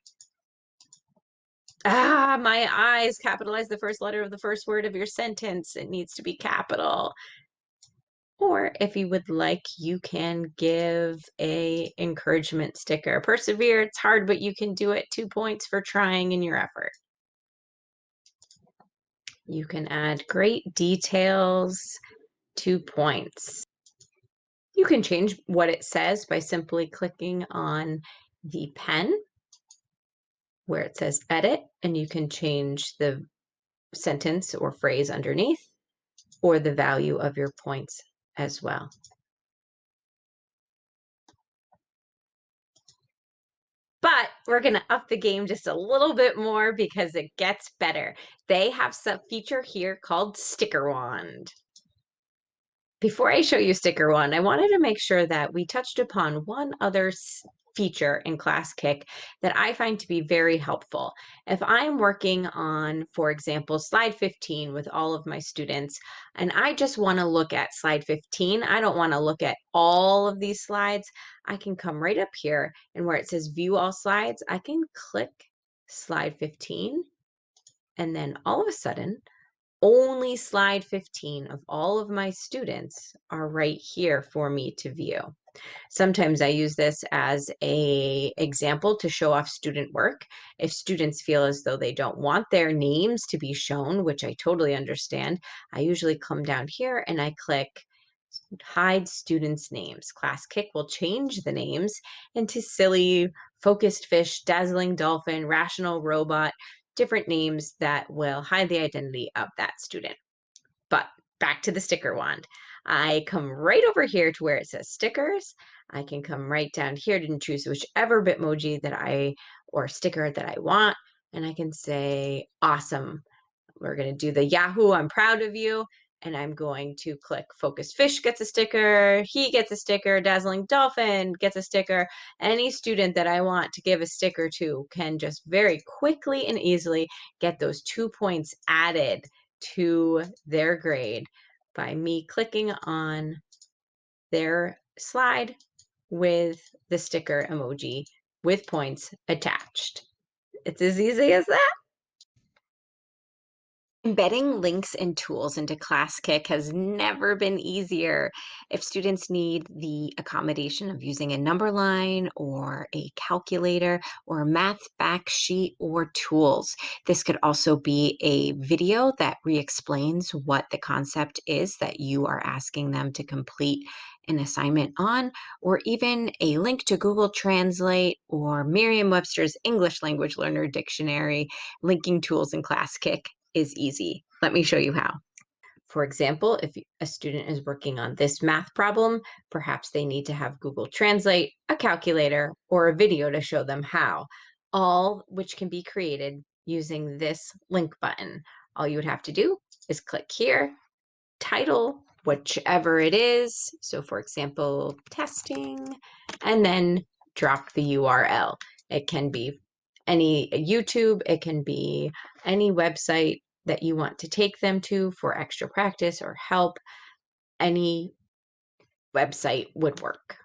my eyes, capitalize the first letter of the first word of your sentence. It needs to be capital. Or if you would like, you can give a encouragement sticker. Persevere, it's hard, but you can do it. 2 points for trying in your effort. You can add great details, 2 points. You can change what it says by simply clicking on the pen where it says edit, and you can change the sentence or phrase underneath or the value of your points as well. But we're going to up the game just a little bit more because it gets better. They have some feature here called Sticker Wand. Before I show you Sticker Wand, I wanted to make sure that we touched upon one other feature in Classkick that I find to be very helpful. If I'm working on, for example, slide 15 with all of my students, and I just want to look at slide 15, I don't want to look at all of these slides, I can come right up here and where it says view all slides, I can click slide 15, and then all of a sudden, only slide 15 of all of my students are right here for me to view. Sometimes I use this as an example to show off student work. If students feel as though they don't want their names to be shown, which I totally understand, I usually come down here and I click hide students' names. Classkick will change the names into silly, focused fish, dazzling dolphin, rational robot, different names that will hide the identity of that student. But back to the sticker wand. I come right over here to where it says stickers. I can come right down here and choose whichever Bitmoji or sticker that I want. And I can say, awesome. We're going to do the Yahoo, I'm proud of you. And I'm going to click Focused Fish gets a sticker, he gets a sticker, Dazzling Dolphin gets a sticker. Any student that I want to give a sticker to can just very quickly and easily get those 2 points added to their grade by me clicking on their slide with the sticker emoji with points attached. It's as easy as that. Embedding links and tools into Classkick has never been easier. If students need the accommodation of using a number line or a calculator or a math fact sheet or tools, this could also be a video that re-explains what the concept is that you are asking them to complete an assignment on, or even a link to Google Translate or Merriam-Webster's English Language Learner Dictionary, linking tools in Classkick is easy. Let me show you how. For example, if a student is working on this math problem, perhaps they need to have Google Translate, a calculator, or a video to show them how, all which can be created using this link button. All you would have to do is click here, title, whichever it is. So for example, testing, and then drop the URL. It can be any YouTube, it can be any website that you want to take them to for extra practice or help. Any website would work.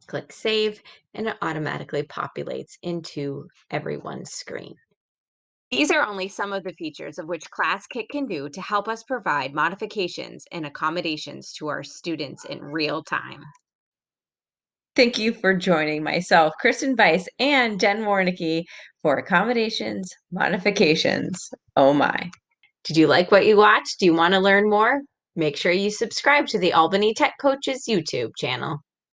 Click save and it automatically populates into everyone's screen. These are only some of the features of which Classkick can do to help us provide modifications and accommodations to our students in real time. Thank you for joining myself, Kristen Weiss, and Jen Warnicki for Accommodations, Modifications. Oh my. Did you like what you watched? Do you want to learn more? Make sure you subscribe to the Albany Tech Coaches YouTube channel.